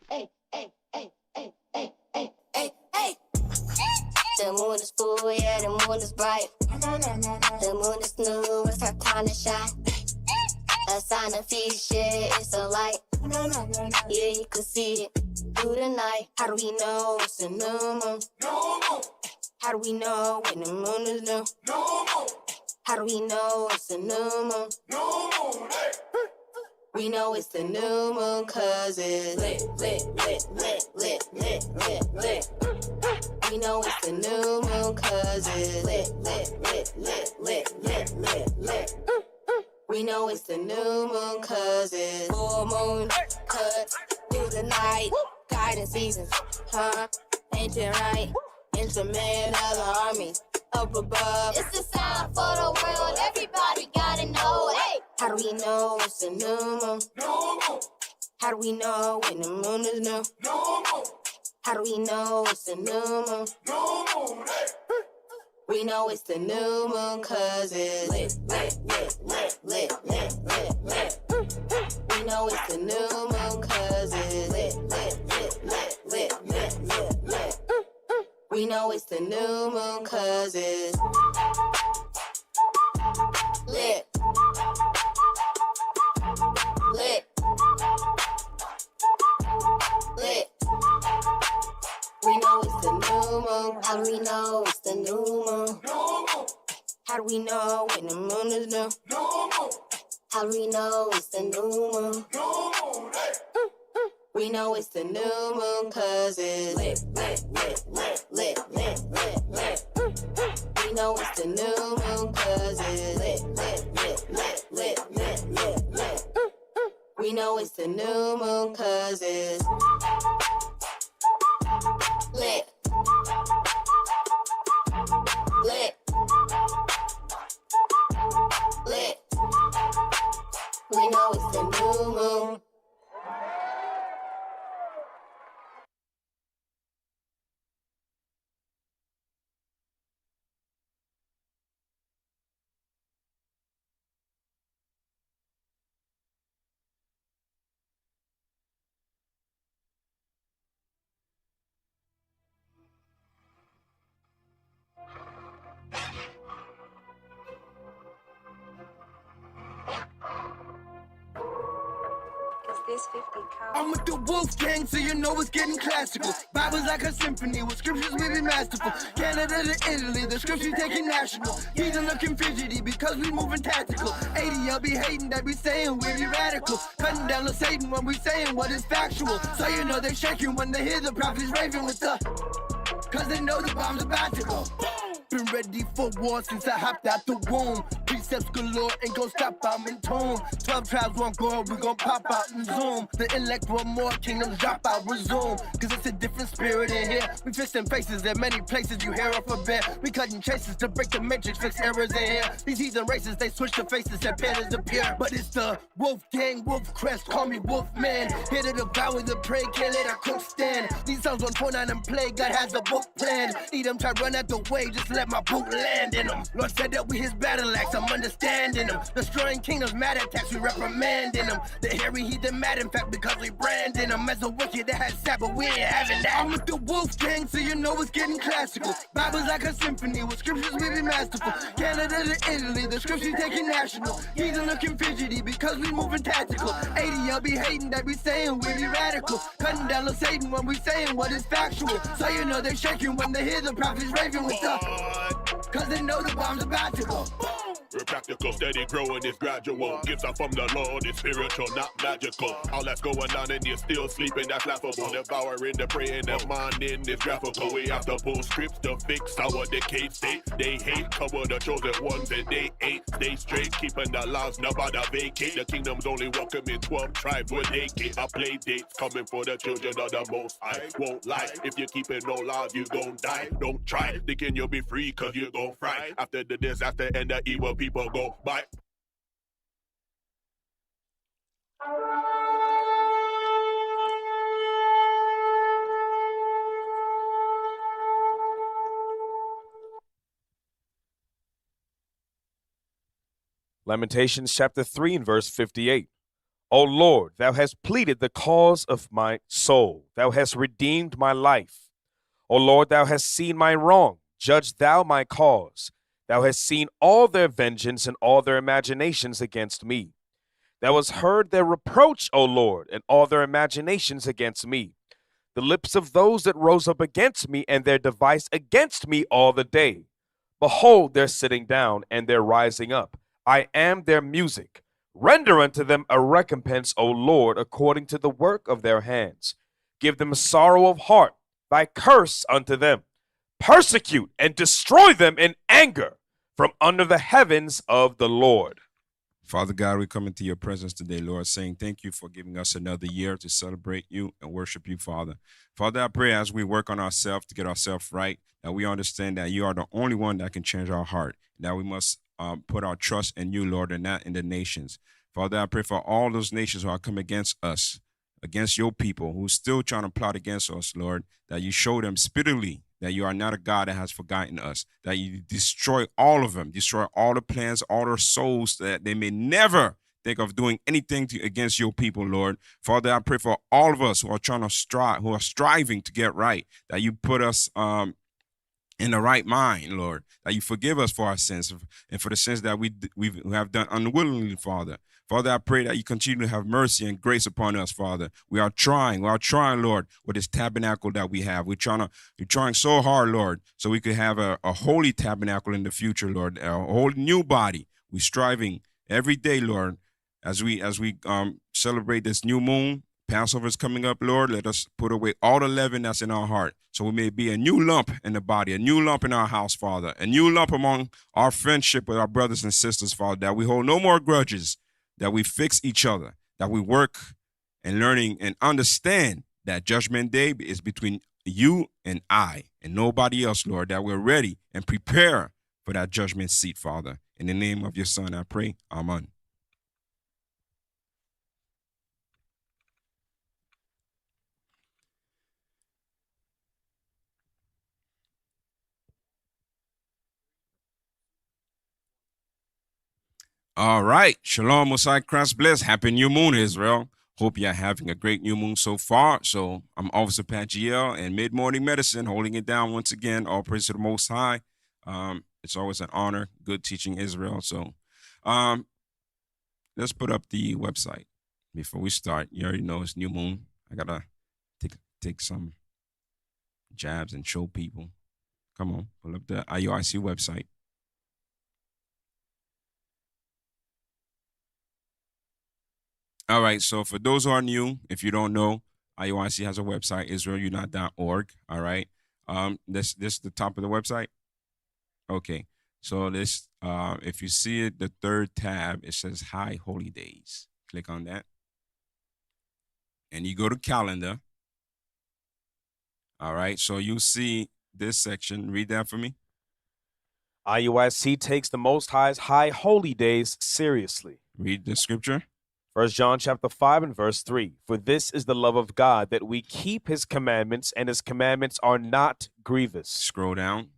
Hey, hey, hey, hey, hey, hey, hey, hey. The moon is full, yeah, the moon is bright. The moon is new, it's her time to shine. A sign of feast, yeah, it's a light. Yeah, you can see it through the night. How do we know it's a new moon? How do we know when the moon is new? How do we know it's a new moon? We know it's the new moon cause it's lit, lit, lit, lit, lit, lit, lit, lit. We know it's the new moon cause it's lit, lit, lit, lit, lit, lit, lit, lit. We know it's the new moon cause it's full moon cut through the night. Guiding seasons, huh? Ancient right, instrument of the army. Up above, it's the sound for the world. Everybody gotta know. Hey, how do we know it's a new moon? How do we know when the moon is new? How do we know it's a new moon? We know it's the new moon cause it's lit, lit, lit, lit, lit, lit, lit, lit. We know it's the new moon cause it's lit, lit, lit, lit, lit, lit, lit, lit. We know it's the new moon cause it's lit, lit, lit. We know it's the new moon. How do we know it's the new moon? How do we know when the moon is new? How do we know it's the new moon? We know it's the new moon cause it's lit, lit, lit, lit, lit, lit, lit, lit. We know it's the new moon cause it's lit, lit, lit, lit, lit, lit, lit, lit. We know it's the new moon cause it's lit, lit, lit. We know it's the new moon. I'm with the Wolf Gang, so you know it's getting classical. Bible's like a symphony, with scriptures we be masterful. Canada to Italy, the scriptures taking national. He's looking fidgety because we moving tactical. 80, be hating that we saying we be radical. Cutting down the Satan when we saying what is factual. So you know they shaking when they hear the prophets raving with the, cause they know the bomb's about to go. Been ready for war since I hopped out the womb. Precepts galore, ain't gon' stop, I'm in tune. 12 tribes, one goal, we gon' pop out and zoom. The intellect want more, kingdoms drop out, resume. Cause it's a different spirit in here. We fisting faces in many places, you hear off a bit. We cutting traces to break the matrix, fix errors in here. These heathen races, they switch the faces and pandas appear. But it's the Wolf Gang, Wolf Crest, call me Wolf Man. Here to devour the prey, can't let our cook stand. These songs on 49 and play, God has a book plan. Edom try run out the way, just let my boot land in them. Lord said that we his battle axe, I'm understanding them. Destroying kingdoms, mad attacks, we reprimanding them. The hairy heathen mad, in fact, because we branding them. As a wicked that has sat, but we ain't having that. I'm with the Wolf Gang, so you know it's getting classical. Bible's like a symphony, with scriptures we be masterful. Canada to Italy, the scriptures taking national. He's looking fidgety because we moving tactical. 80, be hating that we saying we be radical. Cutting down the Satan when we saying what is factual. So you know they shaking when they hear the prophets raving with the, cause they know the bomb's about to go. We're practical, steady growing, it's gradual. Gifts are from the Lord, it's spiritual, not magical. All that's going on and you're still sleeping, that's laughable. Devouring the prey in the morning is graphical. We have to pull scripts to fix our decayed state. They hate, cover the chosen ones and they ain't. Stay straight, keeping the laws, nobody vacate. The kingdom's only welcoming 12 tribes where they get. I play dates coming for the children of the Most High. Won't lie, if you're keeping no laws, you gon' die. Don't try, thinking you'll be free cause you gon' fry. After the disaster and the evil people go by. Lamentations chapter 3 and verse 58. O Lord, thou hast pleaded the cause of my soul. Thou hast redeemed my life. O Lord, thou hast seen my wrong. Judge thou my cause. Thou hast seen all their vengeance and all their imaginations against me. Thou hast heard their reproach, O Lord, and all their imaginations against me. The lips of those that rose up against me and their device against me all the day. Behold, their sitting down and their rising up. I am their music. Render unto them a recompense, O Lord, according to the work of their hands. Give them sorrow of heart, thy curse unto them. Persecute and destroy them in anger from under the heavens of the Lord. Father God, we come into your presence today, Lord, saying thank you for giving us another year to celebrate you and worship you, Father. Father, I pray as we work on ourselves to get ourselves right, that we understand that you are the only one that can change our heart, that we must put our trust in you, Lord, and not in the nations. Father, I pray for all those nations who are come against us, against your people, who's still trying to plot against us, Lord, that you show them speedily that you are not a God that has forgotten us, that you destroy all of them, destroy all the plans, all their souls, that they may never think of doing anything against your people, Lord. Father, I pray for all of us who are trying to strive, who are striving to get right, that you put us in the right mind, Lord, that you forgive us for our sins and for the sins that we have done unwillingly, Father. Father, I pray that you continue to have mercy and grace upon us, Father. We are trying, Lord, with this tabernacle that we have. We're trying so hard, Lord, so we could have a holy tabernacle in the future, Lord, a whole new body. We're striving every day, Lord, as we celebrate this new moon. Passover is coming up, Lord. Let us put away all the leaven that's in our heart, so we may be a new lump in the body, a new lump in our house, Father, a new lump among our friendship with our brothers and sisters, Father, that we hold no more grudges, that we fix each other, that we work and learning and understand that Judgment Day is between you and I and nobody else, Lord, that we're ready and prepare for that judgment seat, Father. In the name of your Son, I pray. Amen. All right. Shalom, Mosai, Christ bless. Happy new moon, Israel. Hope you're having a great new moon so far. So I'm Officer Pat GL and Mid-Morning Medicine, holding it down once again. All praise to the Most High. It's always an honor. Good teaching, Israel. So let's put up the website before we start. You already know it's new moon. I got to take some jabs and show people. Come on, pull up the IUIC website. All right, so for those who are new, if you don't know, IUIC has a website, israelunite.org. All right, this is the top of the website. Okay, so this, if you see it, the third tab, it says High Holy Days. Click on that, and you go to calendar. All right, so you see this section. Read that for me. IUIC takes the Most High's high holy days seriously. Read the scripture. 1 John chapter 5 and verse 3. For this is the love of God, that we keep his commandments, and his commandments are not grievous. Scroll down.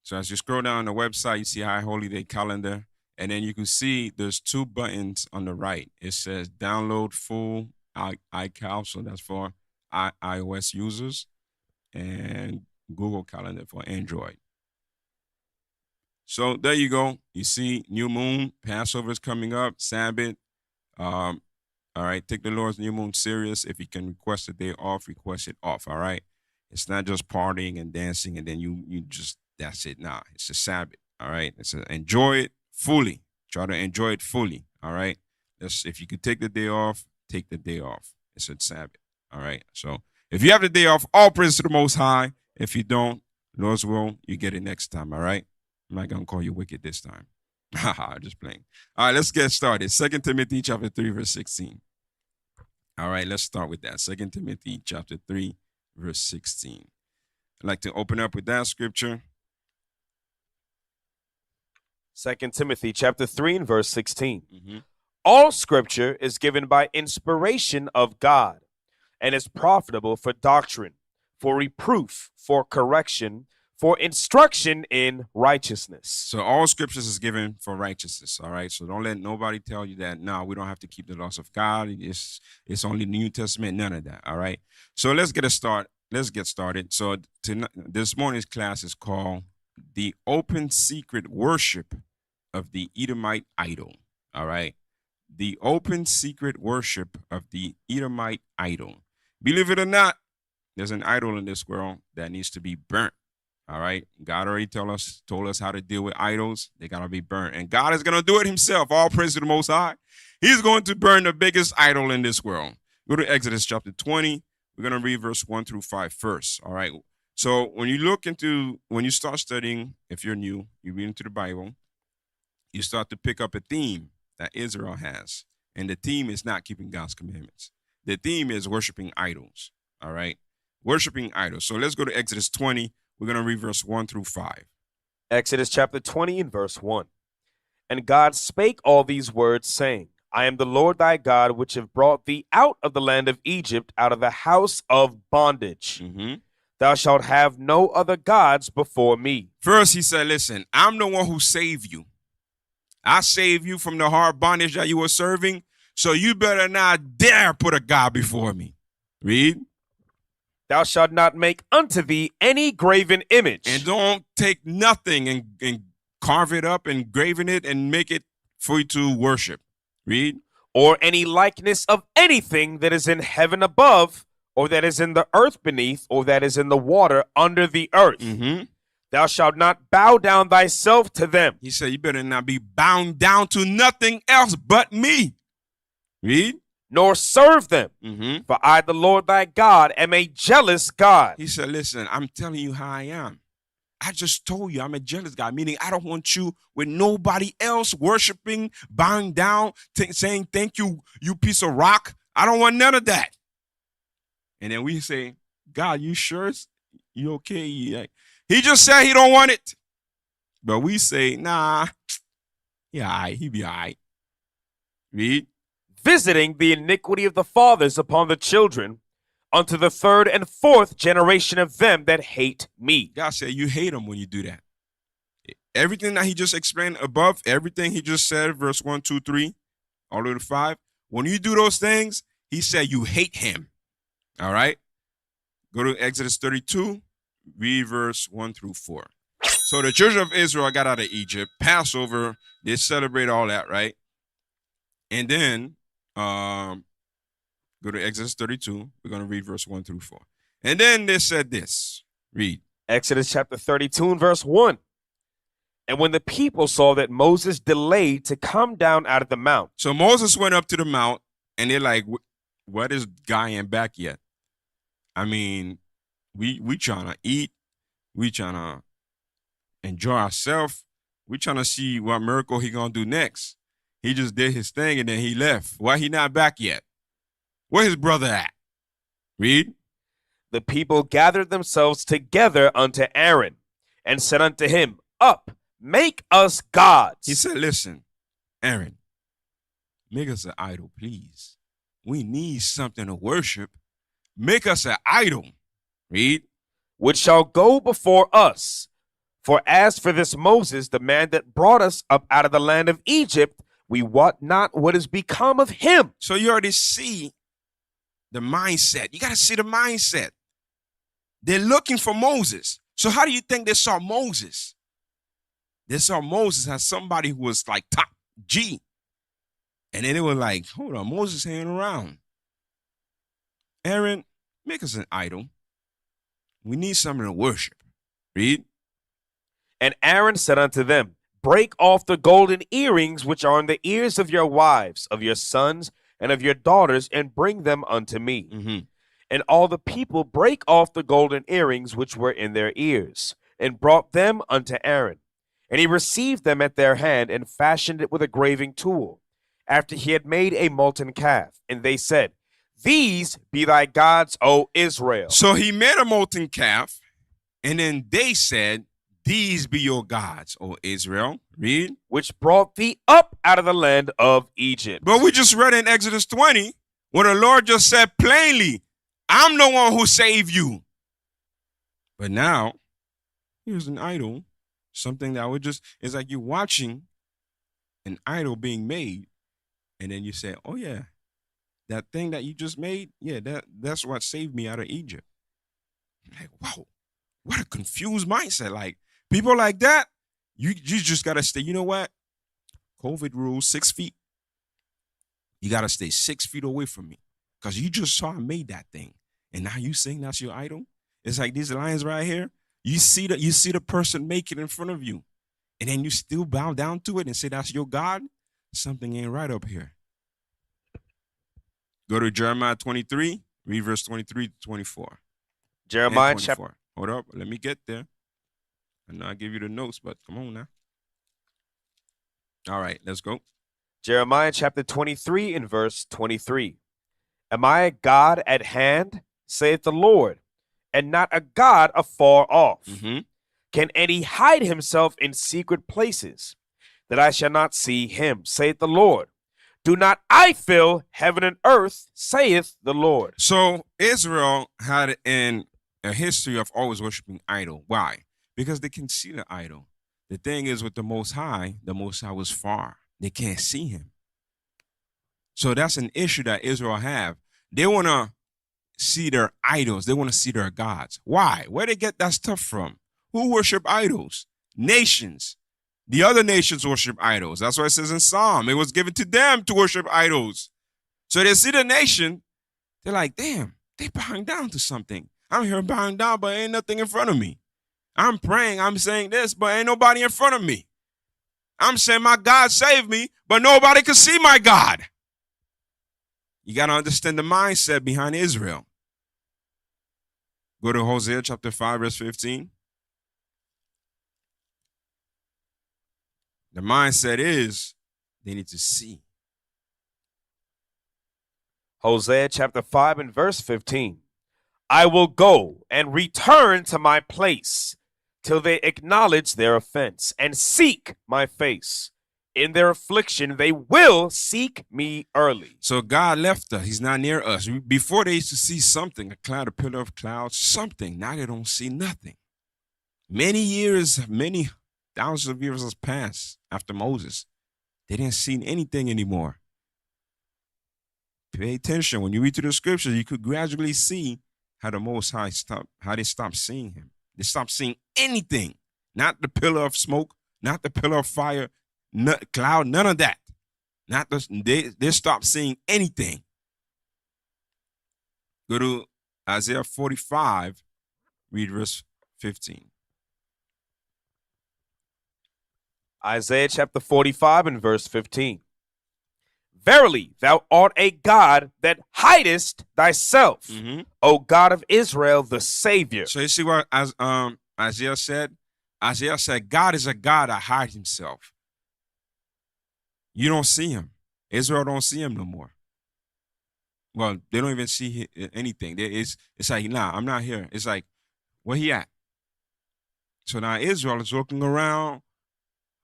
So as you scroll down the website, you see High Holy Day calendar, and then you can see there's two buttons on the right. It says download full iCal, so that's for iOS users, and Google Calendar for Android. So there you go. You see new moon, Passover is coming up, Sabbath. All right, take the Lord's new moon serious. If you can request a day off, request it off. All right, it's not just partying and dancing and then you just, that's it. Nah, it's a Sabbath. All right, enjoy it fully. Try to enjoy it fully. All right, if you could take the day off, take the day off. It's a Sabbath. All right, so if you have the day off, all praise to the Most High. If you don't, Lord's will, you get it next time. All right, I'm not gonna call you wicked this time. Haha, just playing. All right, let's get started. 2 Timothy chapter 3, verse 16. All right, let's start with that. 2 Timothy chapter 3, verse 16. I'd like to open up with that scripture. 2 Timothy chapter 3 and verse 16. Mm-hmm. All scripture is given by inspiration of God and is profitable for doctrine, for reproof, for correction, for instruction in righteousness. So all scriptures is given for righteousness, all right? So don't let nobody tell you that, no, we don't have to keep the laws of God. It's only the New Testament, none of that, all right? So let's get started. So this morning's class is called The Open Secret Worship of the Edomite Idol, all right? The open secret worship of the Edomite idol. Believe it or not, there's an idol in this world that needs to be burnt. All right. God already told us how to deal with idols. They got to be burnt. And God is going to do it himself. All praise to the Most High. He's going to burn the biggest idol in this world. Go to Exodus chapter 20. We're going to read verse 1 through 5 first. All right. So when you start studying, if you're new, you read into the Bible, you start to pick up a theme that Israel has. And the theme is not keeping God's commandments. The theme is worshiping idols. All right. Worshiping idols. So let's go to Exodus 20. We're going to read verse 1 through 5. Exodus chapter 20 and verse 1. And God spake all these words, saying, I am the Lord thy God, which have brought thee out of the land of Egypt, out of the house of bondage. Mm-hmm. Thou shalt have no other gods before me. First, he said, listen, I'm the one who saved you. I saved you from the hard bondage that you were serving, so you better not dare put a God before me. Read. Thou shalt not make unto thee any graven image. And don't take nothing and carve it up and graven it and make it for you to worship. Read. Or any likeness of anything that is in heaven above, or that is in the earth beneath, or that is in the water under the earth. Mm-hmm. Thou shalt not bow down thyself to them. He said, you better not be bound down to nothing else but me. Read. Nor serve them. Mm-hmm. For I, the Lord thy God, am a jealous God. He said, listen, I'm telling you how I am. I just told you I'm a jealous God, meaning I don't want you with nobody else worshiping, bowing down, saying, thank you, you piece of rock. I don't want none of that. And then we say, God, you sure? You okay? He just said he don't want it. But we say, nah, yeah, all right, he be all right. Read. Visiting the iniquity of the fathers upon the children, unto the third and fourth generation of them that hate me. God said you hate him when you do that. Everything that he just explained above, everything he just said, verse 1, 2, 3, all the way to 5, when you do those things, he said you hate him. All right? Go to Exodus 32, read verse 1 through 4. So the children of Israel got out of Egypt, Passover, they celebrate all that, right? And then go to Exodus 32. We're going to read verse 1 through 4. And then they said this. Read. Exodus chapter 32 and verse 1. And when the people saw that Moses delayed to come down out of the mount. So Moses went up to the mount, and they're like, what is guy ain't back yet? I mean, we trying to eat. We trying to enjoy ourselves. We trying to see what miracle he going to do next. He just did his thing, and then he left. Why he not back yet? Where his brother at? Read. The people gathered themselves together unto Aaron, and said unto him, Up, make us gods. He said, listen, Aaron, make us an idol, please. We need something to worship. Make us an idol. Read. Which shall go before us. For as for this Moses, the man that brought us up out of the land of Egypt, we wot not what is become of him. So you already see the mindset. You got to see the mindset. They're looking for Moses. So how do you think they saw Moses? They saw Moses as somebody who was like top G. And then they were like, hold on, Moses hanging around. Aaron, make us an idol. We need something to worship. Read. And Aaron said unto them, Break off the golden earrings which are in the ears of your wives, of your sons, and of your daughters, and bring them unto me. Mm-hmm. And all the people brake off the golden earrings which were in their ears, and brought them unto Aaron. And he received them at their hand, and fashioned it with a graving tool, after he had made a molten calf. And they said, These be thy gods, O Israel. So he made a molten calf, and then they said, These be your gods, O Israel. Read. Which brought thee up out of the land of Egypt. But we just read in Exodus 20, where the Lord just said plainly, I'm the one who saved you. But now, Here's an idol, something that would just, it's like you're watching an idol being made, and then you say, oh yeah, that thing that you just made, yeah, that's what saved me out of Egypt. Like, wow, what a confused mindset. Like, people like that, you just gotta stay, you know what? COVID rules, 6 feet. You gotta stay 6 feet away from me. Because you just saw I made that thing. And now you saying that's your idol? It's like these lines right here. You see the person make it in front of you. And then you still bow down to it and say that's your God? Something ain't right up here. Go to Jeremiah 23, read verse 23 to 24. Jeremiah 24. chapter. Hold up, let me get there. I know I give you the notes, but come on now. All right, let's go. Jeremiah chapter 23 and verse 23. Am I a God at hand, saith the Lord, and not a God afar off? Mm-hmm. Can any hide himself in secret places, that I shall not see him, saith the Lord? Do not I fill heaven and earth, saith the Lord. So Israel had a history of always worshiping idol. Why? Because they can see the idol. The thing is with the Most High was far. They can't see him. So that's an issue that Israel have. They want to see their idols. They want to see their gods. Why? Where they get that stuff from? Who worship idols? Nations. The other nations worship idols. That's why it says in Psalm, it was given to them to worship idols. So they see the nation, they're like, damn, they bowing down to something. I'm here bowing down, but ain't nothing in front of me. I'm praying, I'm saying this, but ain't nobody in front of me. I'm saying my God saved me, but nobody can see my God. You got to understand the mindset behind Israel. Go to Hosea chapter 5, verse 15. The mindset is they need to see. Hosea chapter 5 and verse 15. I will go and return to my place till they acknowledge their offense and seek my face. In their affliction, they will seek me early. So God left us. He's not near us. Before they used to see something, a cloud, a pillar of clouds, something. Now they don't see nothing. Many years, many thousands of years has passed after Moses. They didn't see anything anymore. Pay attention. When you read through the scriptures, you could gradually see how the Most High how they stopped seeing him. They stopped seeing anything. Not the pillar of smoke, not the pillar of fire, cloud, none of that. They stopped seeing anything. Go to Isaiah 45, read verse 15. Isaiah chapter 45 and verse 15. Verily, thou art a God that hidest thyself, O God of Israel, the Savior. So you see what Isaiah said? Isaiah said, God is a God that hides himself. You don't see him. Israel don't see him no more. Well, they don't even see anything. It's like, nah, I'm not here. It's like, where he at? So now Israel is looking around.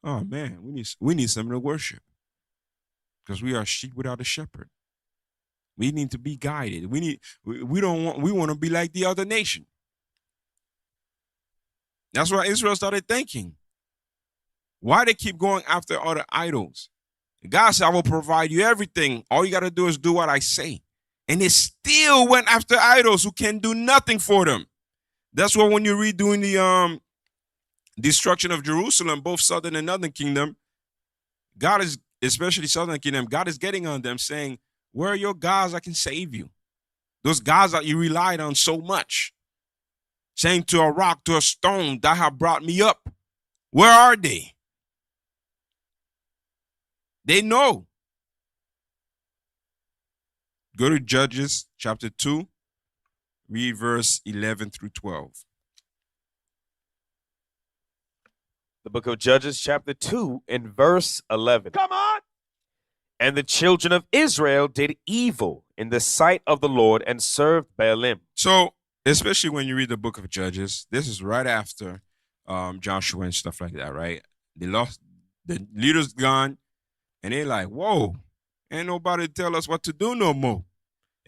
Oh man, we need something to worship. Because we are sheep without a shepherd. We need to be guided. We want to be like the other nation. That's why Israel started thinking. Why they keep going after other idols? God said, I will provide you everything. All you got to do is do what I say. And they still went after idols who can do nothing for them. That's why when you read during the destruction of Jerusalem, both southern and northern kingdom, God is, especially southern kingdom, God is getting on them saying, where are your gods that can save you? Those gods that you relied on so much. Saying to a rock, to a stone, that have brought me up. Where are they? They know. Go to Judges chapter 2, read verse 11 through 12. The book of Judges chapter 2 and verse 11. Come on! And the children of Israel did evil in the sight of the Lord and served Baalim. So, especially when you read the book of Judges, this is right after Joshua and stuff like that, right? They lost, the leaders gone, and they're like, whoa, ain't nobody tell us what to do no more.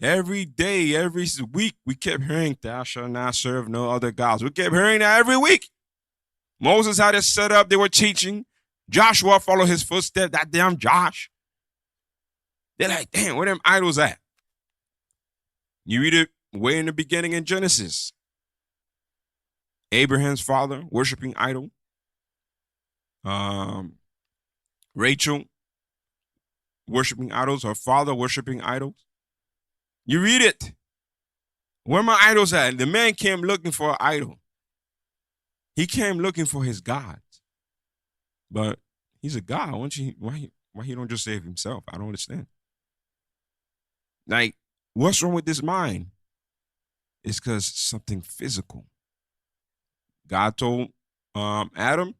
Every day, every week, we kept hearing, thou shalt not serve no other gods. We kept hearing that every week. Moses had it set up. They were teaching. Joshua followed his footsteps. That damn Josh. They're like, damn, where them idols at? You read it way in the beginning in Genesis. Abraham's father worshiping idol. Rachel worshiping idols. Her father worshiping idols. You read it. Where my idols at? The man came looking for an idol. He came looking for his God. But he's a God. Why he don't just save himself? I don't understand. Like, what's wrong with this mind? It's because something physical. God told Adam,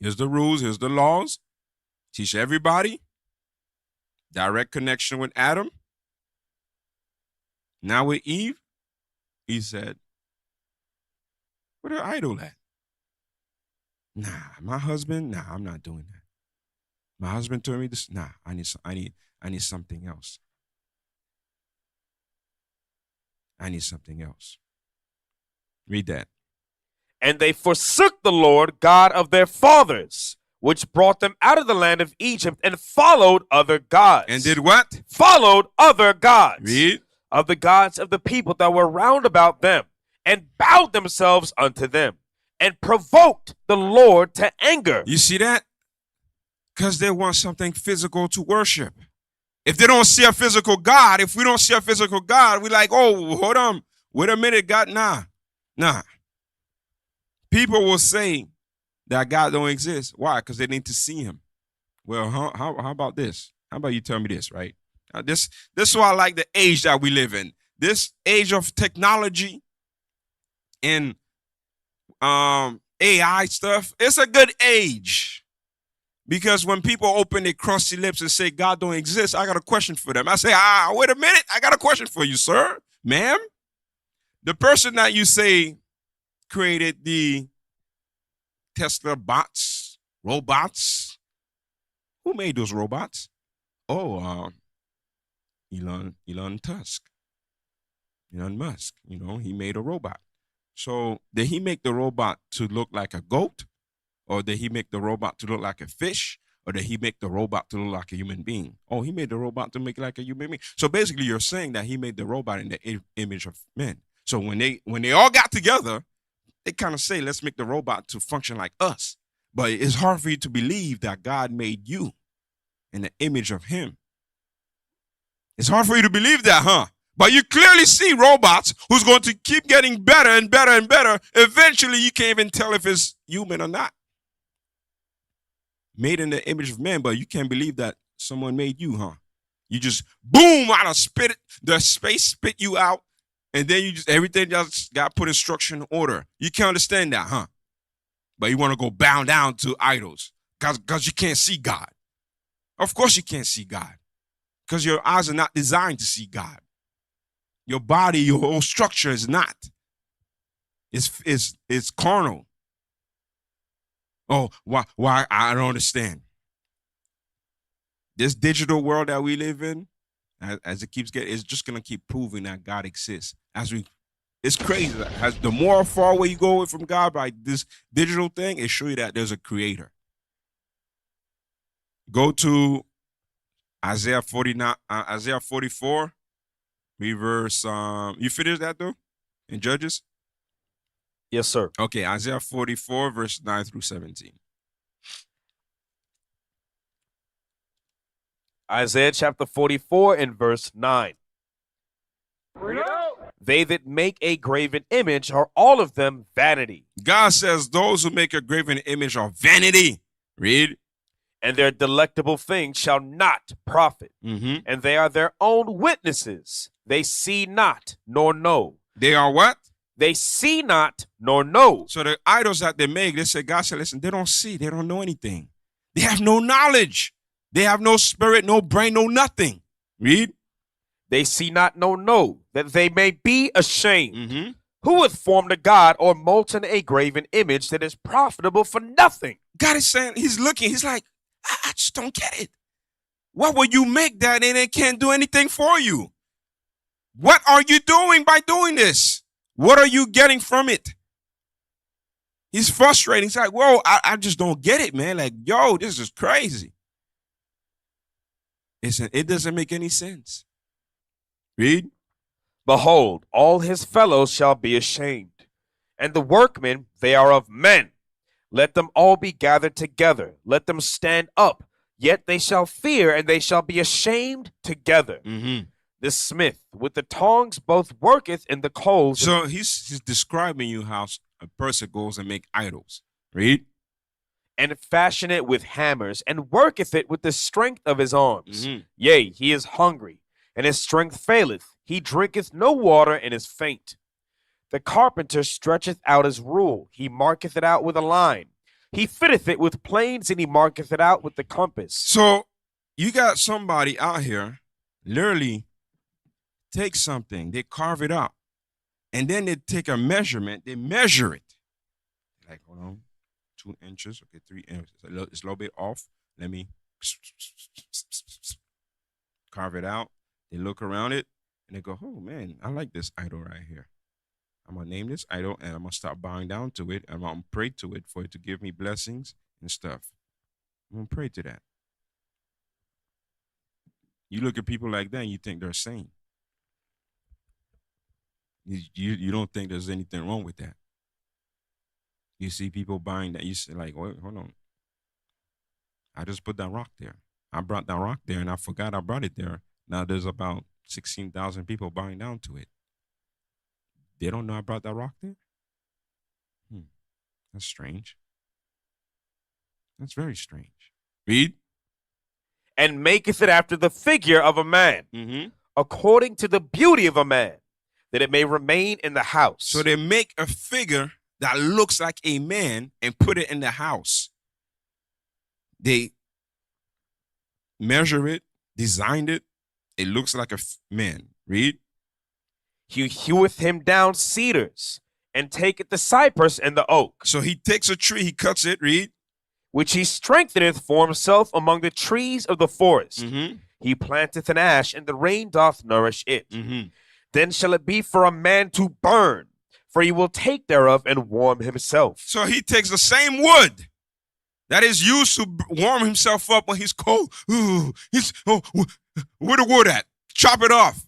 here's the rules, here's the laws. Teach everybody. Direct connection with Adam. Now with Eve, he said, where the idol at? Nah, my husband, nah, I'm not doing that. My husband told me this. Nah, I need something else. I need something else. Read that. And they forsook the Lord God of their fathers, which brought them out of the land of Egypt, and followed other gods. And did what? Followed other gods. Read. Of the gods of the people that were round about them, and bowed themselves unto them, and provoked the Lord to anger. You see that? Because they want something physical to worship. If they don't see a physical God, if we don't see a physical God, we're like, oh, hold on. Wait a minute, God. Nah. People will say that God don't exist. Why? Because they need to see him. Well, how about this? How about you tell me this, right? This is why I like the age that we live in. This age of technology and AI stuff, it's a good age. Because when people open their crusty lips and say God don't exist, I got a question for them. I say, wait a minute. I got a question for you, sir, ma'am. The person that you say created the Tesla bots, robots, who made those robots? Oh, Elon Musk, he made a robot. So did he make the robot to look like a goat? Or did he make the robot to look like a fish? Or did he make the robot to look like a human being? Oh, he made the robot to make like a human being. So basically you're saying that he made the robot in the image of men. So when they all got together, they kind of say, let's make the robot to function like us. But it's hard for you to believe that God made you in the image of him. It's hard for you to believe that, huh? But you clearly see robots who's going to keep getting better and better and better. Eventually, you can't even tell if it's human or not. Made in the image of man, but you can't believe that someone made you, huh? You just boom out of the space spit you out, and then everything just got put in structure and order. You can't understand that, huh? But you want to go bow down to idols because you can't see God. Of course you can't see God. Because your eyes are not designed to see God. Your body, your whole structure is not. It's carnal. Oh, why? I don't understand. This digital world that we live in, as it keeps getting, it's just gonna keep proving that God exists. It's crazy. The more far away you go away from God by this digital thing, it shows you that there's a creator. Go to Isaiah 44, reverse. You finished that though? In Judges? Yes, sir. Okay, Isaiah 44, verse 9 through 17. Isaiah chapter 44 and verse 9. They that make a graven image are all of them vanity. God says those who make a graven image are vanity. Read. And their delectable things shall not profit. Mm-hmm. And they are their own witnesses. They see not, nor know. They are what? They see not, nor know. So the idols that they make, they say, God said, listen, they don't see. They don't know anything. They have no knowledge. They have no spirit, no brain, no nothing. Read. They see not, nor know, that they may be ashamed. Mm-hmm. Who hath formed a god or molten a graven image that is profitable for nothing? God is saying, he's looking, he's like, I just don't get it. Why would you make that and it can't do anything for you? What are you doing by doing this? What are you getting from it? He's frustrated. He's like, whoa, I just don't get it, man. Like, yo, this is crazy. It doesn't make any sense. Read. Behold, all his fellows shall be ashamed, and the workmen, they are of men. Let them all be gathered together. Let them stand up. Yet they shall fear, and they shall be ashamed together. Mm-hmm. The smith with the tongs both worketh in the coals. So he's describing you how a person goes and make idols. Read. And fashion it with hammers, and worketh it with the strength of his arms. Mm-hmm. Yea, he is hungry, and his strength faileth. He drinketh no water, and is faint. The carpenter stretcheth out his rule. He marketh it out with a line. He fitteth it with planes, and he marketh it out with the compass. So you got somebody out here literally take something, they carve it out, and then they take a measurement, they measure it. Like, hold on, 2 inches, okay, 3 inches. It's a little bit off. Let me carve it out. They look around it, and they go, oh, man, I like this idol right here. I'm going to name this idol, and I'm going to start bowing down to it, and I'm going to pray to it for it to give me blessings and stuff. I'm going to pray to that. You look at people like that, and you think they're sane. You don't think there's anything wrong with that. You see people buying that, you say, like, wait, hold on. I just put that rock there. I brought that rock there, and I forgot I brought it there. Now there's about 16,000 people buying down to it. They don't know I brought that rock there? That's strange. That's very strange. Read. And maketh it after the figure of a man, Mm-hmm. according to the beauty of a man, that it may remain in the house. So they make a figure that looks like a man and put it in the house. They measure it, designed it. It looks like a man. Read. He heweth him down cedars, and taketh the cypress and the oak, So he takes a tree, he cuts it. Read. which he strengtheneth for himself among the trees of the forest. Mm-hmm. He planteth an ash, and the rain doth nourish it. Mm-hmm. Then shall it be for a man to burn, for he will take thereof and warm himself. So he takes the same wood that is used to warm himself up when he's cold. Ooh, where the wood at? Chop it off.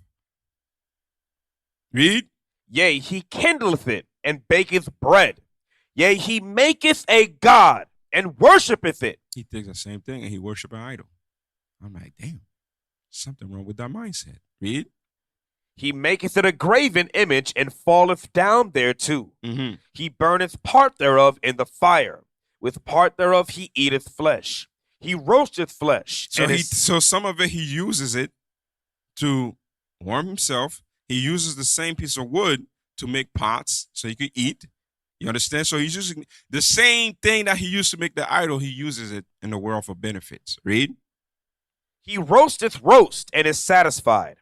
Read. Yea, he kindleth it, and baketh bread. Yea, he maketh a god, and worshipeth it. He takes the same thing and he worship an idol. I'm like, damn, something wrong with that mindset. Read. He maketh it a graven image, and falleth down thereto. Mm-hmm. He burneth part thereof in the fire. With part thereof he eateth flesh. He roasteth flesh. So some of it he uses it to warm himself. He uses the same piece of wood to make pots so he could eat. You understand? So he's using the same thing that he used to make the idol. He uses it in the world for benefits. Read. He roasteth roast, and is satisfied.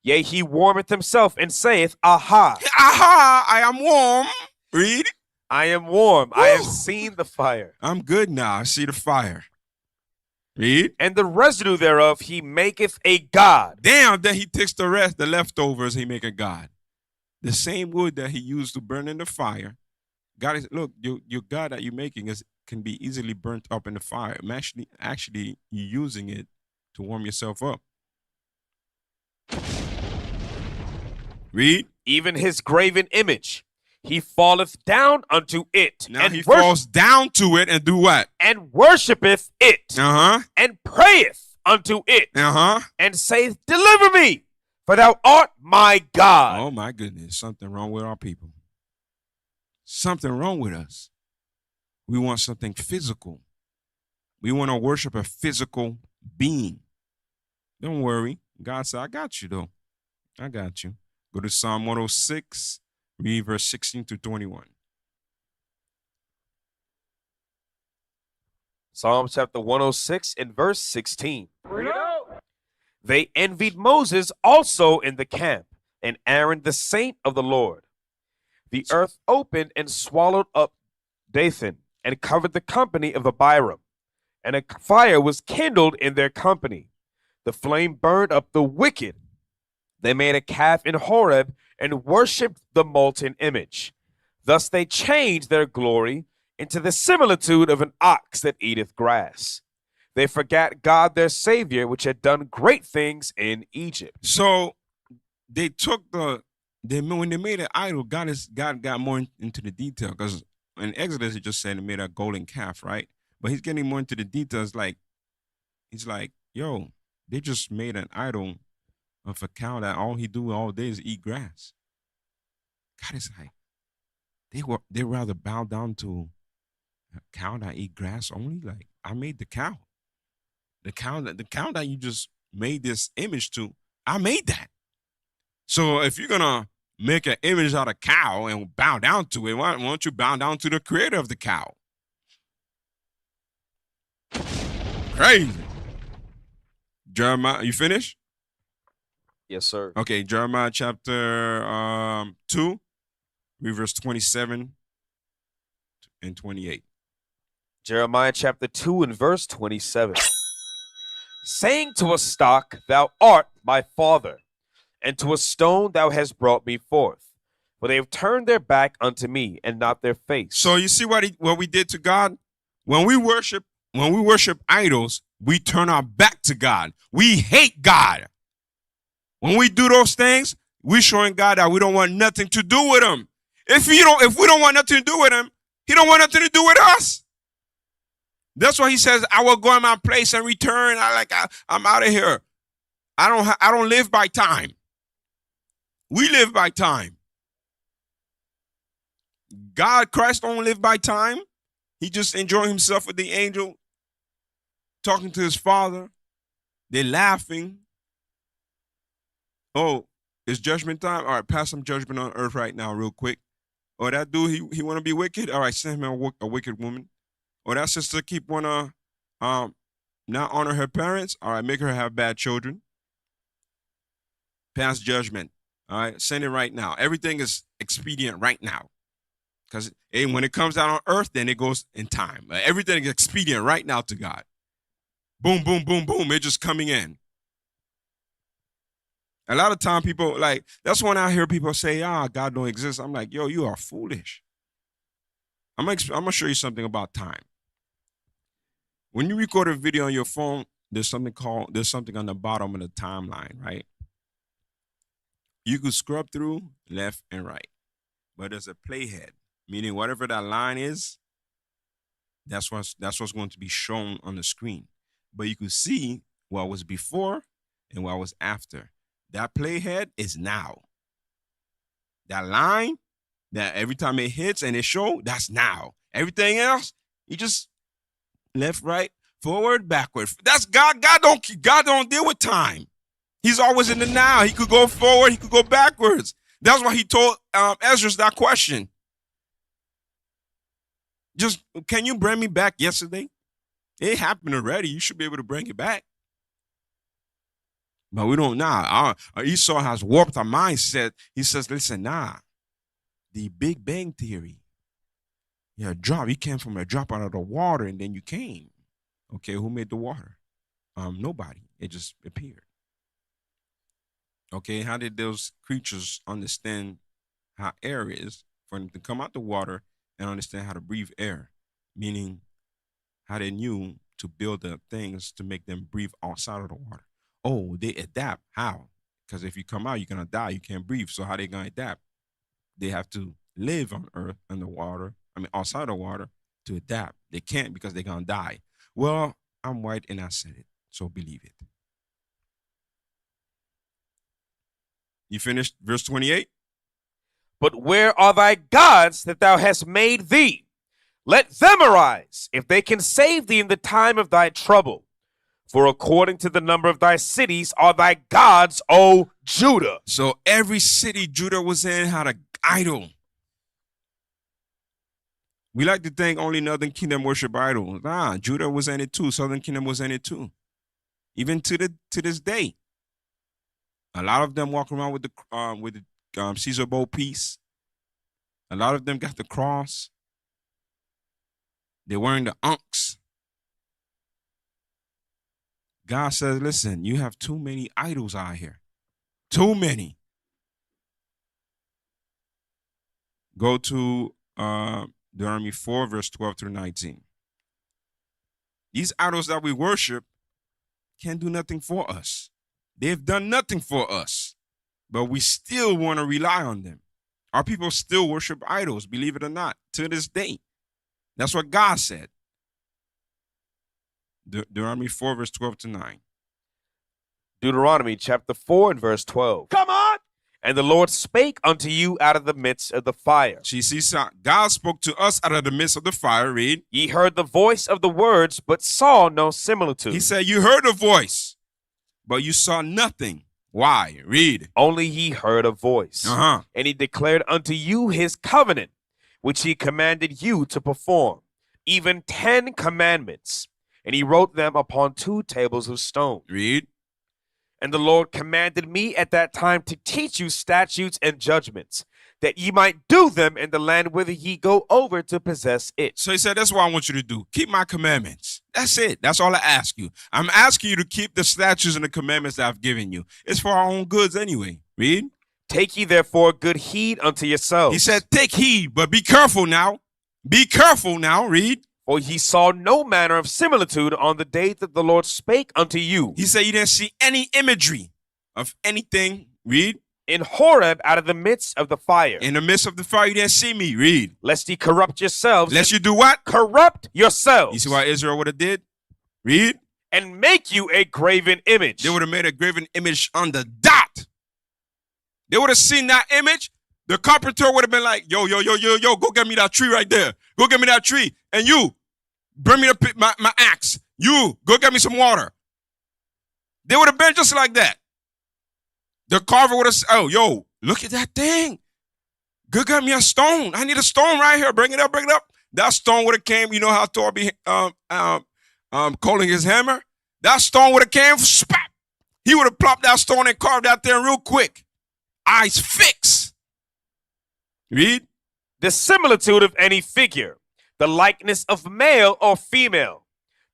Yea, he warmeth himself, and saith, Aha, Aha, I am warm. Read. I am warm. I have Woo. seen the fire. I'm good now. I see the fire. Read. And the residue thereof he maketh a god. Damn, then he takes the rest, the leftovers, he make a god. The same wood that he used to burn in the fire. God is, look, your God that you're making can be easily burnt up in the fire. Actually, you're using it to warm yourself up. Read. Even his graven image, he falleth down unto it. Now and he falls down to it and do what? and worshipeth it, Uh-huh. and prayeth unto it, Uh-huh. and saith, Deliver me, for thou art my God. Oh my goodness, something wrong with our people. Something wrong with us. We want something physical. We want to worship a physical being. Don't worry. God said, I got you though. I got you. Go to Psalm 106, read verse 16 to 21. Psalm chapter 106 and verse 16. They envied Moses also in the camp, and Aaron the saint of the Lord. The earth opened and swallowed up Dathan, and covered the company of Abiram, and a fire was kindled in their company. The flame burned up the wicked. They made a calf in Horeb, and worshipped the molten image. Thus they changed their glory, into the similitude of an ox that eateth grass. They forgat God their Savior, which had done great things in Egypt. So they took when they made an idol, God got more into the detail, because in Exodus he just said they made a golden calf, right? But he's getting more into the details. Like, he's like, yo, they just made an idol of a cow that all he do all day is eat grass. God is like, they rather bow down to a cow that eat grass only. Like, I made the cow. The cow that you just made this image to, I made that. So if you're gonna make an image out of cow and bow down to it, why don't you bow down to the creator of the cow? Crazy. Jeremiah, you finished? Yes, sir. Okay, Jeremiah chapter 2, read verse 27 and 28. Jeremiah chapter 2 and verse 27. Saying to a stock, thou art my father, and to a stone thou hast brought me forth. For they have turned their back unto me, and not their face. So you see what we did to God? When we worship idols, we turn our back to God. We hate God. When we do those things, we're showing God that we don't want nothing to do with him. If we don't want nothing to do with him, he don't want nothing to do with us. That's why he says, I will go in my place and return. I'm out of here. I don't live by time. We live by time. Christ don't live by time. He just enjoying himself with the angel, talking to his father. They're laughing. Oh, it's judgment time? All right, pass some judgment on earth right now real quick. Or that dude, he want to be wicked? All right, send him a wicked woman. Or that sister want to not honor her parents? All right, make her have bad children. Pass judgment. All right, send it right now. Everything is expedient right now. Because when it comes out on earth, then it goes in time. Everything is expedient right now to God. Boom, boom, boom, boom. It's just coming in. A lot of time people, that's when I hear people say, God don't exist. I'm like, yo, you are foolish. I'm going to show you something about time. When you record a video on your phone, there's something on the bottom of the timeline, right? You could scrub through left and right, but there's a playhead, meaning whatever that line is, that's what's going to be shown on the screen. But you could see what was before and what was after. That playhead is now. That line, that every time it hits and it shows, that's now. Everything else, you just left, right, forward, backward. That's God. God don't deal with time. He's always in the now. He could go forward. He could go backwards. That's why he told Ezra that question. Just, can you bring me back yesterday? It happened already. You should be able to bring it back. But we don't now. Esau has warped our mindset. He says, listen, the Big Bang Theory. You came from a drop out of the water and then you came. Okay, who made the water? Nobody. It just appeared. Okay, how did those creatures understand how air is for them to come out the water and understand how to breathe air? Meaning, how they knew to build the things to make them breathe outside of the water. Oh, they adapt. How? Because if you come out, you're going to die. You can't breathe. So how they going to adapt? They have to live on earth and the water. Outside the water to adapt. They can't because they're going to die. Well, I'm white and I said it. So believe it. You finished verse 28? But where are thy gods that thou hast made thee? Let them arise, if they can save thee in the time of thy trouble. For according to the number of thy cities are thy gods, O Judah. So every city Judah was in had an idol. We like to think only Northern Kingdom worship idols. Judah was in it too. Southern Kingdom was in it too. Even to this day. A lot of them walk around with the Caesar bowl piece. A lot of them got the cross. They're wearing the unks. God says, listen, you have too many idols out here. Too many. Go to Deuteronomy 4, verse 12 through 19. These idols that we worship can't do nothing for us. They've done nothing for us, but we still want to rely on them. Our people still worship idols, believe it or not, to this day. That's what God said. Deuteronomy 4, verse 12 to 9. Deuteronomy chapter 4 and verse 12. Come on! And the Lord spake unto you out of the midst of the fire. See, God spoke to us out of the midst of the fire. Read. Ye heard the voice of the words, but saw no similitude. He said, you heard the voice, but you saw nothing. Why? Read. Only ye heard a voice. And he declared unto you his covenant, which he commanded you to perform, even 10 commandments. And he wrote them upon 2 tables of stone. Read. And the Lord commanded me at that time to teach you statutes and judgments, that ye might do them in the land whither ye go over to possess it. So he said, that's what I want you to do. Keep my commandments. That's it. That's all I ask you. I'm asking you to keep the statutes and the commandments that I've given you. It's for our own goods anyway. Read. Take ye therefore good heed unto yourselves. He said, take heed, but be careful now. Be careful now. Read. For ye saw no manner of similitude on the day that the Lord spake unto you. He said you didn't see any imagery of anything. Read. In Horeb out of the midst of the fire. In the midst of the fire, you didn't see me. Read. Lest ye corrupt yourselves. Lest you do what? Corrupt yourselves. You see what Israel would have did? Read. And make you a graven image. They would have made a graven image on the dot. They would have seen that image. The carpenter would have been like, yo, go get me that tree right there. Go get me that tree. And you, bring me my axe. You, go get me some water. They would have been just like that. The carver would have said, oh, yo, look at that thing. Go get me a stone. I need a stone right here. Bring it up, bring it up. That stone would have came. You know how Thor be calling his hammer? That stone would have came, spat. He would have plopped that stone and carved out there real quick. Eyes fixed. Read. The similitude of any figure, the likeness of male or female,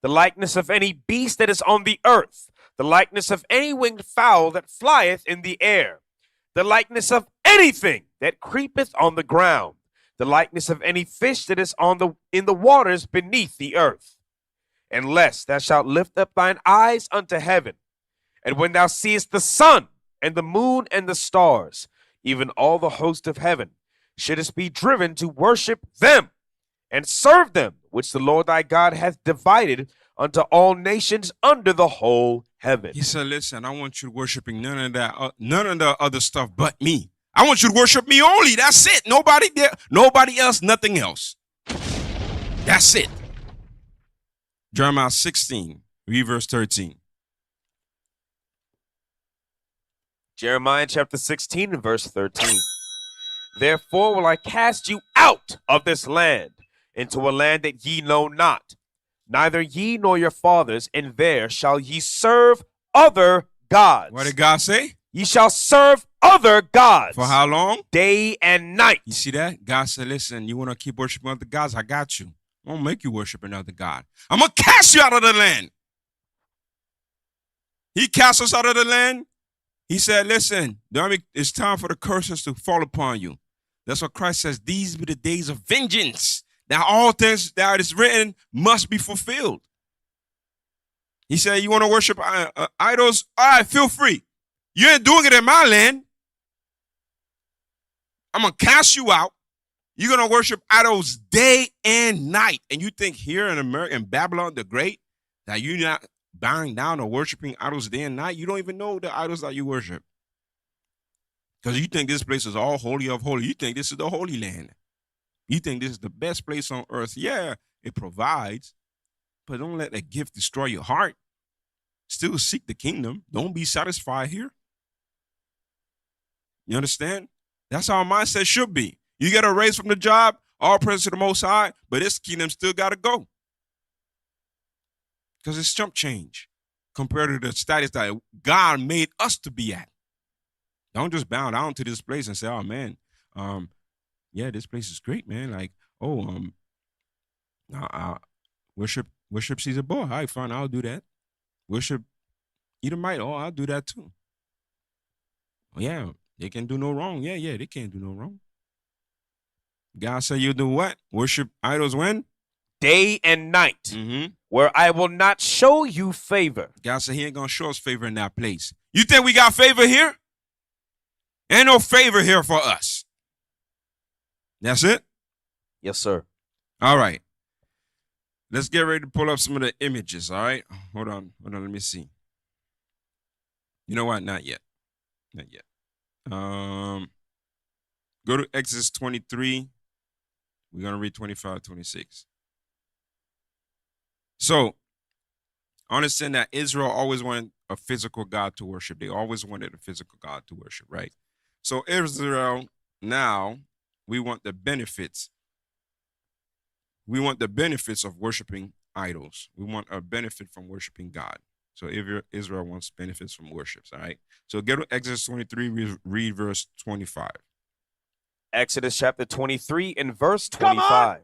the likeness of any beast that is on the earth, the likeness of any winged fowl that flieth in the air, the likeness of anything that creepeth on the ground, the likeness of any fish that is in the waters beneath the earth. Unless thou shalt lift up thine eyes unto heaven, and when thou seest the sun and the moon and the stars, even all the host of heaven, shouldest be driven to worship them and serve them, which the Lord thy God hath divided unto all nations under the whole heaven. He said, listen, I want you worshiping none of the other stuff but me. I want you to worship me only. That's it. Nobody there, nobody else, nothing else. That's it. Jeremiah 16, read verse 13. Jeremiah chapter 16 and verse 13. Therefore will I cast you out of this land, into a land that ye know not, neither ye nor your fathers, and there shall ye serve other gods. What did God say? Ye shall serve other gods. For how long? Day and night. You see that? God said, listen, you want to keep worshiping other gods? I got you. I won't make you worship another God. I'm going to cast you out of the land. He cast us out of the land. He said, listen, it's time for the curses to fall upon you. That's what Christ says. These be the days of vengeance. Now all things that is written must be fulfilled. He said, you want to worship idols? All right, feel free. You ain't doing it in my land. I'm going to cast you out. You're going to worship idols day and night. And you think here in America, in Babylon the Great, that you're not bowing down or worshiping idols day and night? You don't even know the idols that you worship. Because you think this place is all holy of holy. You think this is the Holy Land. You think this is the best place on earth. Yeah, it provides. But don't let that gift destroy your heart. Still seek the kingdom. Don't be satisfied here. You understand? That's how our mindset should be. You get a raise from the job, all praise to the Most High, but this kingdom still got to go. Because it's chump change compared to the status that God made us to be at. Don't just bow down to this place and say, oh, man, yeah, this place is great, man. Like, worship Caesar boy. All right, fine, I'll do that. Worship Edomite. Oh, I'll do that too. Oh, yeah, they can do no wrong. Yeah, they can't do no wrong. God said you do what? Worship idols when? Day and night, Mm-hmm. where I will not show you favor. God said he ain't going to show us favor in that place. You think we got favor here? Ain't no favor here for us. That's it? Yes, sir. All right. Let's get ready to pull up some of the images, all right? Hold on, let me see. You know what? Not yet. Not yet. Go to Exodus 23. We're going to read 25, 26. So, understand that Israel always wanted a physical God to worship. They always wanted a physical God to worship, right? So, Israel, now, we want the benefits. We want the benefits of worshiping idols. We want a benefit from worshiping God. So Israel wants benefits from worships, all right? So get to Exodus 23, read verse 25. Exodus chapter 23 and verse 25.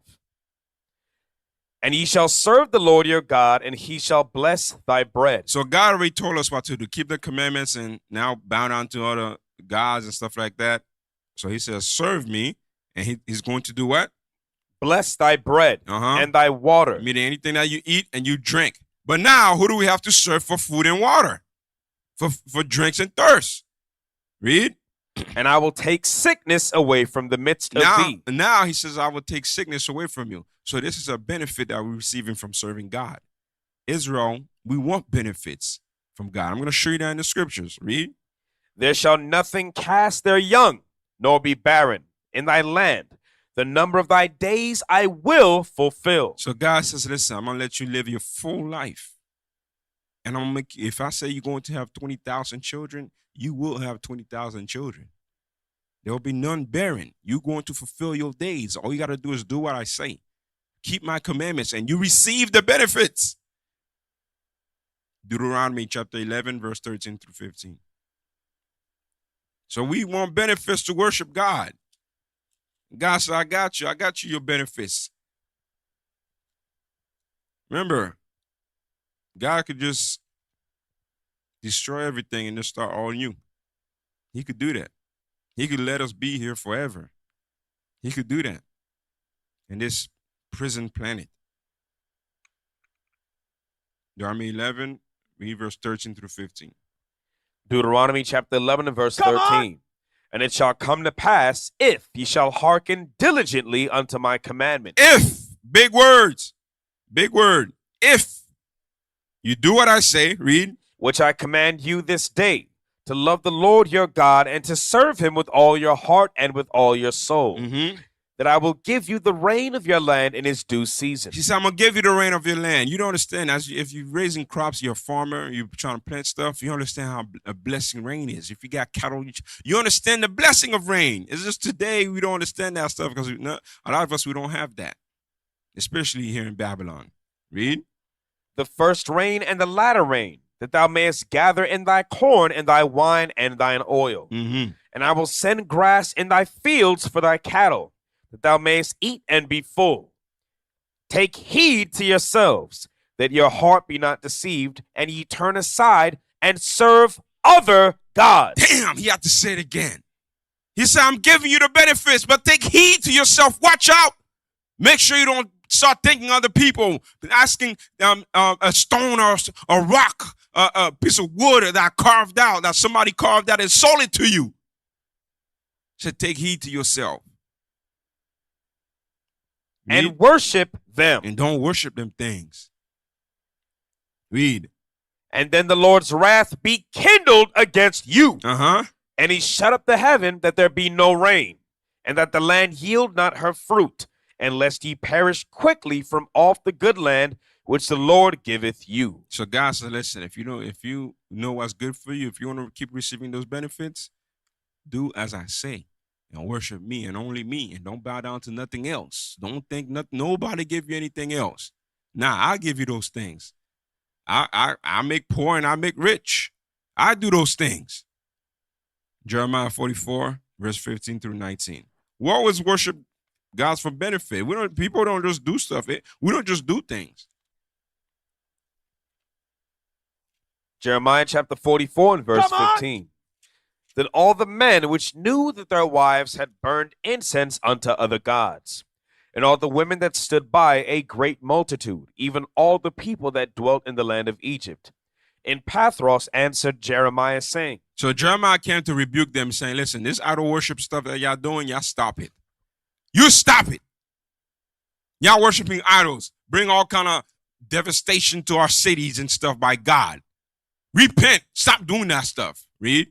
And ye shall serve the Lord your God, and he shall bless thy bread. So God already told us what to do. Keep the commandments and now bow down to other gods and stuff like that. So he says, serve me, and he's going to do what? Bless thy bread and thy water. Meaning anything that you eat and you drink. But now, who do we have to serve for food and water? For drinks and thirst. Read. And I will take sickness away from the midst of thee. Now he says, I will take sickness away from you. So this is a benefit that we're receiving from serving God. Israel, we want benefits from God. I'm going to show you that in the scriptures. Read. There shall nothing cast their young, nor be barren in thy land. The number of thy days I will fulfill. So God says, listen, I'm going to let you live your full life. And I'm going to make you, if I say you're going to have 20,000 children, you will have 20,000 children. There will be none barren. You're going to fulfill your days. All you got to do is do what I say. Keep my commandments and you receive the benefits. Deuteronomy chapter 11, verse 13 through 15. So we want benefits to worship God. God said, I got you your benefits. Remember, God could just destroy everything and just start all new. He could do that. He could let us be here forever. He could do that in this prison planet. Deuteronomy 11, read verse 13 through 15. Deuteronomy chapter 11 and verse 13. And it shall come to pass, if ye shall hearken diligently unto my commandment. If, big words, big word, if you do what I say, read. Which I command you this day, to love the Lord your God, and to serve him with all your heart and with all your soul. That I will give you the rain of your land in its due season. He said, I'm going to give you the rain of your land. You don't understand. If you're raising crops, you're a farmer, you're trying to plant stuff, you understand how a blessing rain is. If you got cattle, you understand the blessing of rain. It's just today we don't understand that stuff because a lot of us, we don't have that, especially here in Babylon. Read. The first rain and the latter rain, that thou mayest gather in thy corn and thy wine and thine oil. And I will send grass in thy fields for thy cattle, that thou mayest eat and be full. Take heed to yourselves, that your heart be not deceived, and ye turn aside and serve other gods. Damn, he had to say it again. He said, I'm giving you the benefits, but take heed to yourself. Watch out. Make sure you don't start thinking other people, asking a stone or a rock, a piece of wood that carved out, that somebody carved out and sold it to you. He said, take heed to yourself. And worship them. And don't worship them things. Read. And then the Lord's wrath be kindled against you. And he shut up the heaven that there be no rain, and that the land yield not her fruit, and lest ye perish quickly from off the good land which the Lord giveth you. So God said, listen, if you know what's good for you, if you want to keep receiving those benefits, do as I say. And worship me and only me, and don't bow down to nothing else. Don't think nobody give you anything else. Now I give you those things. I make poor and I make rich. I do those things. Jeremiah 44, verse 15 through 19. We always worship God's for benefit. People don't just do stuff. We don't just do things. Jeremiah chapter 44 and verse 15. Then all the men which knew that their wives had burned incense unto other gods, and all the women that stood by, a great multitude, even all the people that dwelt in the land of Egypt, in Pathros answered Jeremiah, saying, So Jeremiah came to rebuke them, saying, listen, this idol worship stuff that y'all doing, y'all stop it. You stop it. Y'all worshiping idols bring all kind of devastation to our cities and stuff by God. Repent. Stop doing that stuff. Read.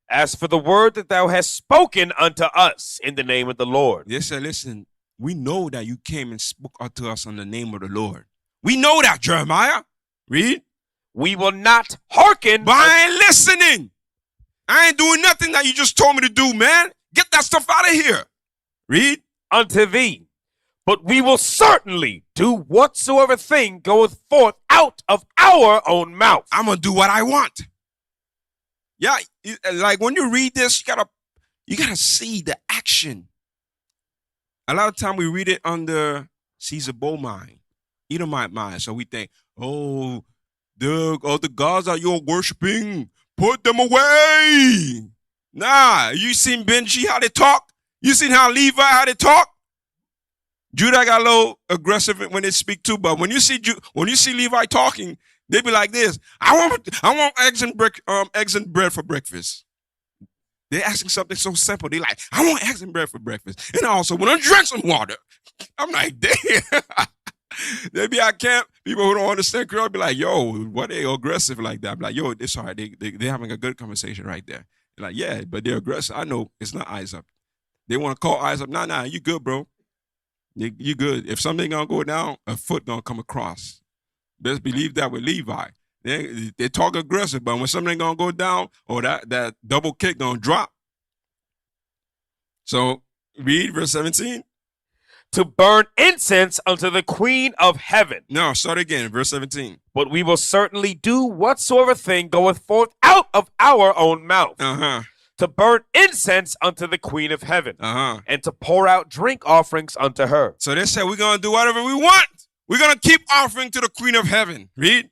As for the word that thou hast spoken unto us in the name of the Lord. They said, listen, we know that you came and spoke unto us in the name of the Lord. We know that, Jeremiah. Read. We will not hearken. But I ain't listening. I ain't doing nothing that you just told me to do, man. Get that stuff out of here. Read. Unto thee. But we will certainly do whatsoever thing goeth forth out of our own mouth. I'm going to do what I want. Yeah, like when you read this, you gotta see the action. A lot of time we read it under Caesar Bow mind, Edomite mind. So we think, oh, the gods that you're worshiping, put them away. Nah, you seen Benji how they talk? You seen how Levi how they talk? Judah got a little aggressive when they speak too, but when you see Levi talking, they be like this. I want eggs and bread for breakfast. They're asking something so simple. They like, I want eggs and bread for breakfast. And I also want to drink some water. I'm like, damn. They be at camp. People who don't understand Creole be like, yo, why they aggressive like that? I'm like, yo, it's all right. They're having a good conversation right there. They're like, yeah, but they're aggressive. I know it's not eyes up. They want to call eyes up. Nah, you good, bro. You good. If something gonna go down, a foot gonna come across. Best believe that with Levi. They talk aggressive, but when something gonna go down or that double kick gonna drop. So read verse 17. To burn incense unto the Queen of Heaven. No, start again, verse 17. But we will certainly do whatsoever thing goeth forth out of our own mouth. To burn incense unto the Queen of Heaven. And to pour out drink offerings unto her. So they said we're gonna do whatever we want. We're going to keep offering to the Queen of Heaven. Read.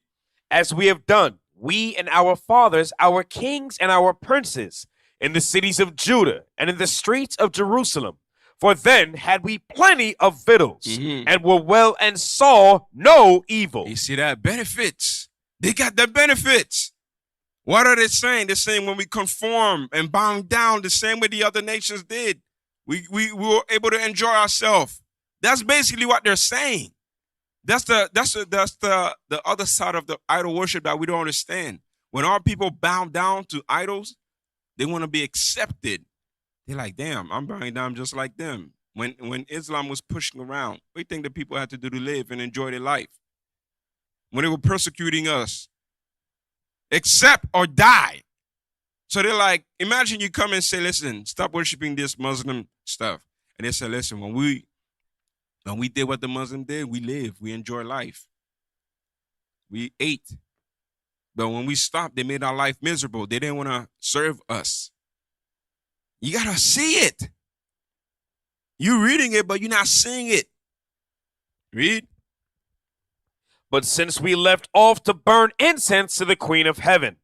As we have done, we and our fathers, our kings and our princes, in the cities of Judah and in the streets of Jerusalem. For then had we plenty of victuals, and were well and saw no evil. You see that? Benefits. They got the benefits. What are they saying? They're saying when we conform and bow down the same way the other nations did, we were able to enjoy ourselves. That's basically what they're saying. That's the other side of the idol worship that we don't understand. When our people bow down to idols, they want to be accepted. They're like, damn, I'm bowing down just like them. When Islam was pushing around, what do you think the people had to do to live and enjoy their life? When they were persecuting us, accept or die. So they're like, imagine you come and say, listen, stop worshiping this Muslim stuff. And they say, listen, when we did what the Muslim did, we lived, we enjoyed life. We ate. But when we stopped, they made our life miserable. They didn't want to serve us. You got to see it. You're reading it, but you're not seeing it. Read. But since we left off to burn incense to the Queen of Heaven,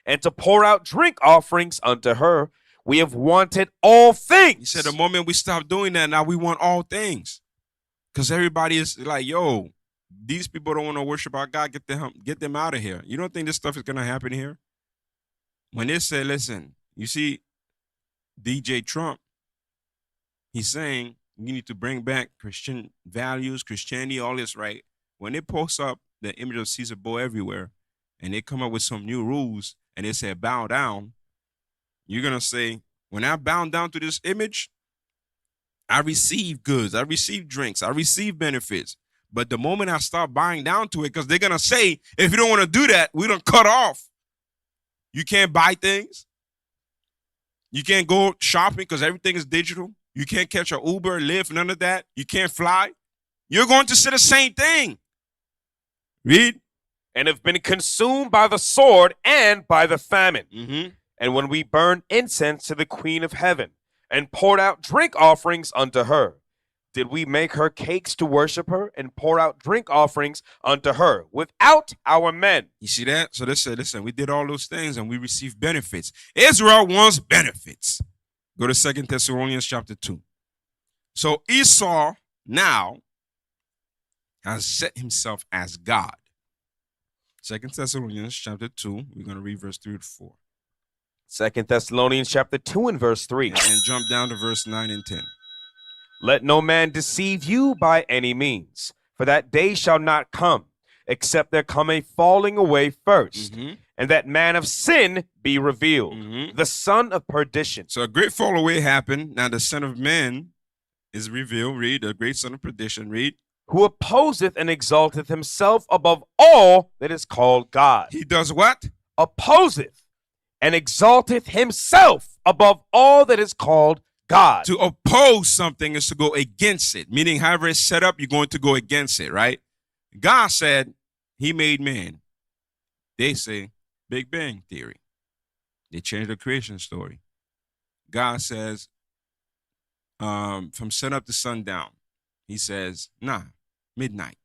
and to pour out drink offerings unto her, we have wanted all things. He said the moment we stop doing that, now we want all things. Because everybody is like, yo, these people don't want to worship our God. Get them out of here. You don't think this stuff is going to happen here? When they say, listen, you see DJ Trump, he's saying you need to bring back Christian values, Christianity, all this, right? When they post up the image of Caesar Bow everywhere and they come up with some new rules and they say bow down, you're going to say, when I bow down to this image, I receive goods, I receive drinks, I receive benefits. But the moment I start buying down to it, because they're going to say, if you don't want to do that, we don't cut off. You can't buy things. You can't go shopping because everything is digital. You can't catch an Uber, Lyft, none of that. You can't fly. You're going to say the same thing. Read. And have been consumed by the sword and by the famine. And when we burned incense to the Queen of Heaven, and poured out drink offerings unto her, did we make her cakes to worship her and pour out drink offerings unto her without our men. You see that? So they said, listen, we did all those things and we received benefits. Israel wants benefits. Go to 2 Thessalonians chapter 2. So Esau now has set himself as God. 2 Thessalonians chapter 2, we're going to read verse 3 to 4. 2 Thessalonians chapter 2 and verse 3. And jump down to verse 9 and 10. Let no man deceive you by any means, for that day shall not come, except there come a falling away first, and that man of sin be revealed, the son of perdition. So a great fall away happened. Now the son of man is revealed. Read, the great son of perdition. Read. Who opposeth and exalteth himself above all that is called God. He does what? Opposeth and exalteth himself above all that is called God. To oppose something is to go against it, meaning however it's set up, you're going to go against it, right? God said he made man. They say Big Bang Theory. They changed the creation story. God says from sun up to sundown. He says, nah, midnight.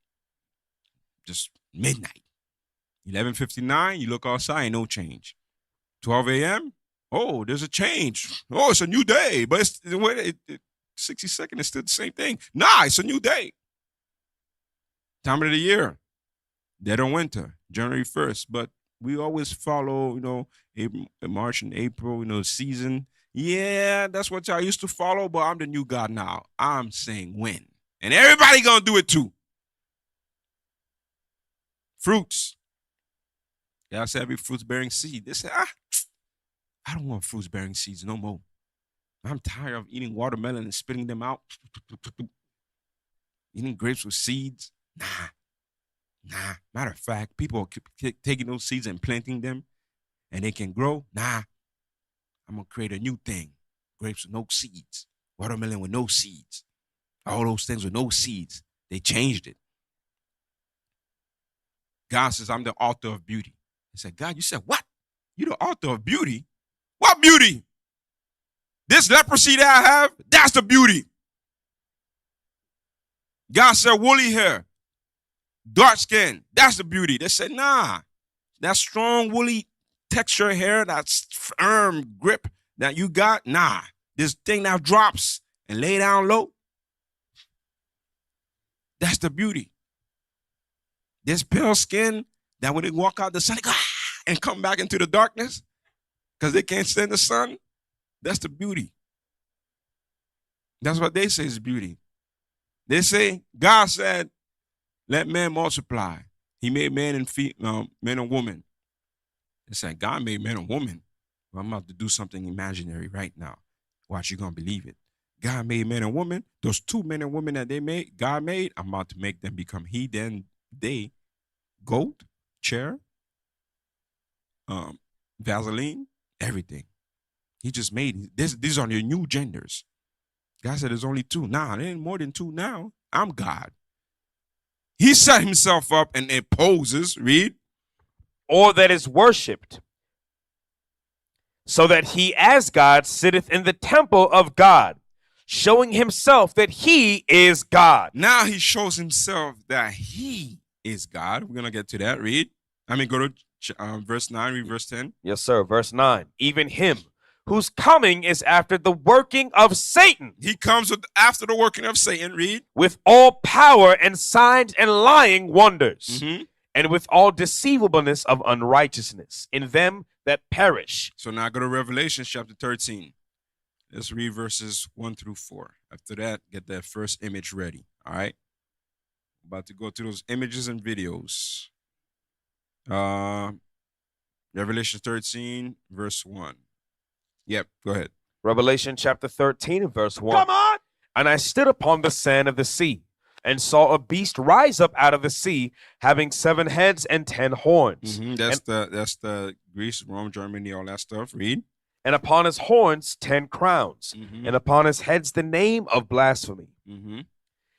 Just midnight. 11:59, you look outside, no change. 12 a.m., oh, there's a change. Oh, it's a new day. But it's 60 seconds is still the same thing. Nah, it's a new day. Time of the year, dead of winter, January 1st. But we always follow, March and April, season. Yeah, that's what y'all used to follow, but I'm the new God now. I'm saying when. And everybody gonna do it too. Fruits. God said every fruit's bearing seed. They say, I don't want fruits bearing seeds no more. I'm tired of eating watermelon and spitting them out. Eating grapes with seeds. Nah. Matter of fact, people are taking those seeds and planting them and they can grow. Nah. I'm going to create a new thing. Grapes with no seeds. Watermelon with no seeds. All those things with no seeds. They changed it. God says, I'm the author of beauty. He said, God, you said, what? You're the author of beauty? What beauty? This leprosy that I have, that's the beauty. God said, woolly hair, dark skin, that's the beauty. They said, nah, that strong woolly texture hair, that firm grip that you got, nah. This thing that drops and lay down low, that's the beauty. This pale skin that when they walk out the sun, they go, and come back into the darkness because they can't stand the sun, that's the beauty. That's what they say is beauty. They say, God said, let man multiply. He made man and woman. They said, God made man and woman. Well, I'm about to do something imaginary right now. Watch, you're going to believe it. God made man and woman. Those two men and women that God made, I'm about to make them become he, then they. Goat, chair, Vaseline, everything. He just made this. These are your new genders. God said there's only two. Nah, there ain't more than two now. I'm God. He set himself up and opposes, read. Or that is worshipped, so that he as God sitteth in the temple of God, showing himself that he is God. Now he shows himself that he is God. We're going to get to that. Read. Go to verse 9, read verse 10. Yes, sir. Verse 9. Even him whose coming is after the working of Satan. He comes after the working of Satan. Read. With all power and signs and lying wonders, and with all deceivableness of unrighteousness in them that perish. So now go to Revelation chapter 13. Let's read verses 1 through 4. After that, get that first image ready. All right. About to go to those images and videos. Revelation 13, verse 1. Yep, go ahead. Revelation chapter 13 and verse 1. Come on! And I stood upon the sand of the sea, and saw a beast rise up out of the sea, having 7 heads and 10 horns. That's the Greece, Rome, Germany, all that stuff. Read. And upon his horns 10 crowns, and upon his heads the name of blasphemy.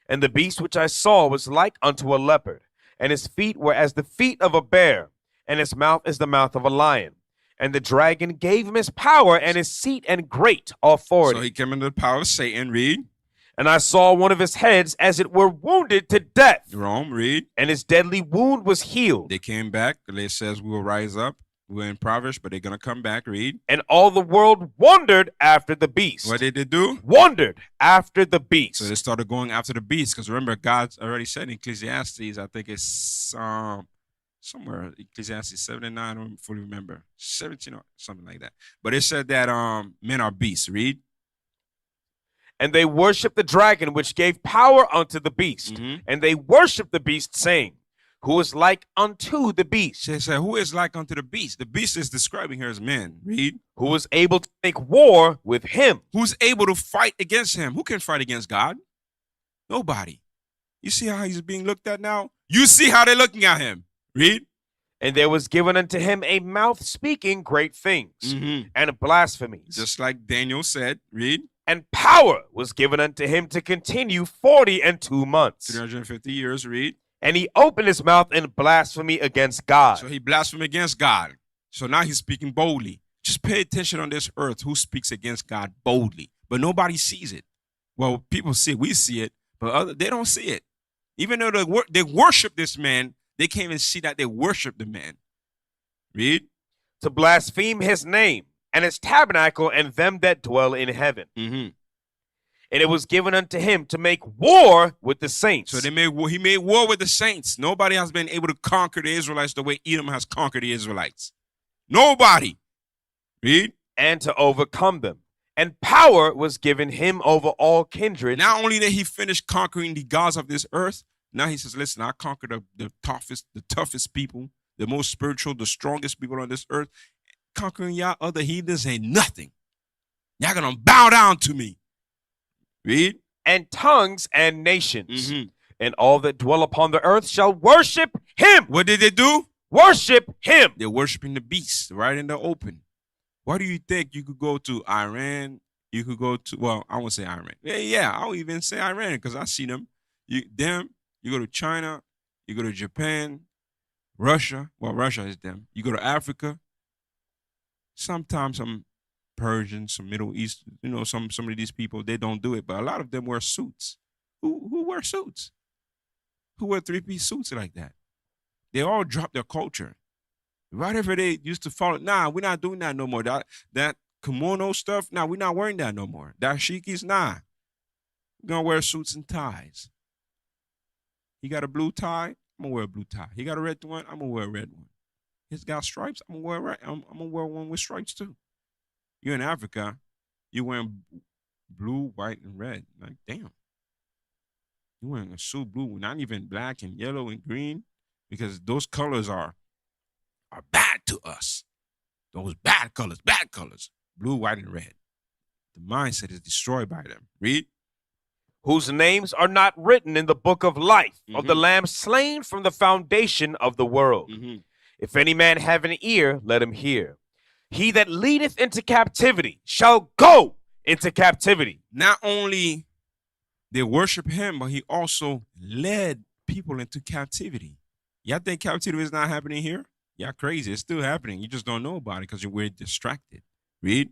And the beast which I saw was like unto a leopard, and his feet were as the feet of a bear, and his mouth is the mouth of a lion. And the dragon gave him his power and his seat and great authority. So he came into the power of Satan. Read. And I saw one of his heads as it were wounded to death, Rome, read. and his deadly wound was healed. They came back. It says we will rise up. We're in Proverbs, but they're going to come back. Read. And all the world wondered after the beast. What did they do? Wondered after the beast. So they started going after the beast. Because remember, God already said in Ecclesiastes, I think it's somewhere, Ecclesiastes 7 and 9, I don't fully remember. 17 or something like that. But it said that men are beasts. Read. And they worshiped the dragon, which gave power unto the beast. And they worshiped the beast, saying, Who is like unto the beast? They said, who is like unto the beast? The beast is describing here as men. Read. Who was able to make war with him? Who's able to fight against him? Who can fight against God? Nobody. You see how he's being looked at now? You see how they're looking at him. Read. And there was given unto him a mouth speaking great things and blasphemies. Just like Daniel said. Read. And power was given unto him to continue 42 months. 350 years. Read. And he opened his mouth in blasphemy against God. So he blasphemed against God. So now he's speaking boldly. Just pay attention on this earth who speaks against God boldly. But nobody sees it. Well, people see it. We see it. But they don't see it. Even though they worship this man, they can't even see that they worship the man. Read. To blaspheme his name and his tabernacle and them that dwell in heaven. And it was given unto him to make war with the saints. So he made war with the saints. Nobody has been able to conquer the Israelites the way Edom has conquered the Israelites. Nobody. Read. And to overcome them. And power was given him over all kindred. Not only did he finish conquering the gods of this earth, now he says, listen, I conquered the toughest people, the most spiritual, the strongest people on this earth. Conquering y'all other heathens ain't nothing. Y'all gonna bow down to me. Read. And tongues and nations. And all that dwell upon the earth shall worship him. What did they do? Worship him. They're worshiping the beast right in the open. Why do you think you could go to Iran? You could go to, well, I won't say Iran. Yeah, I'll even say Iran because I see them. You go to China, you go to Japan, Russia. Well, Russia is them. You go to Africa. Sometimes some Persians, some Middle East, some of these people, they don't do it, but a lot of them wear suits. Who wear suits? Who wear three-piece suits like that? They all drop their culture. Whatever they used to follow, nah, we're not doing that no more. That kimono stuff, nah, we're not wearing that no more. Dashikis, nah. We're gonna wear suits and ties. He got a blue tie, I'm gonna wear a blue tie. He got a red one, I'm gonna wear a red one. He's got stripes, I'm gonna wear one with stripes too. You're in Africa, you're wearing blue, white, and red. Like, damn. You're wearing a suit blue, not even black and yellow and green, because those colors are bad to us. Those bad colors. Blue, white, and red. The mindset is destroyed by them. Read. Whose names are not written in the book of life of the Lamb slain from the foundation of the world. If any man have an ear, let him hear. He that leadeth into captivity shall go into captivity. Not only they worship him, but he also led people into captivity. Y'all think captivity is not happening here? Y'all crazy. It's still happening. You just don't know about it because we're distracted. Read.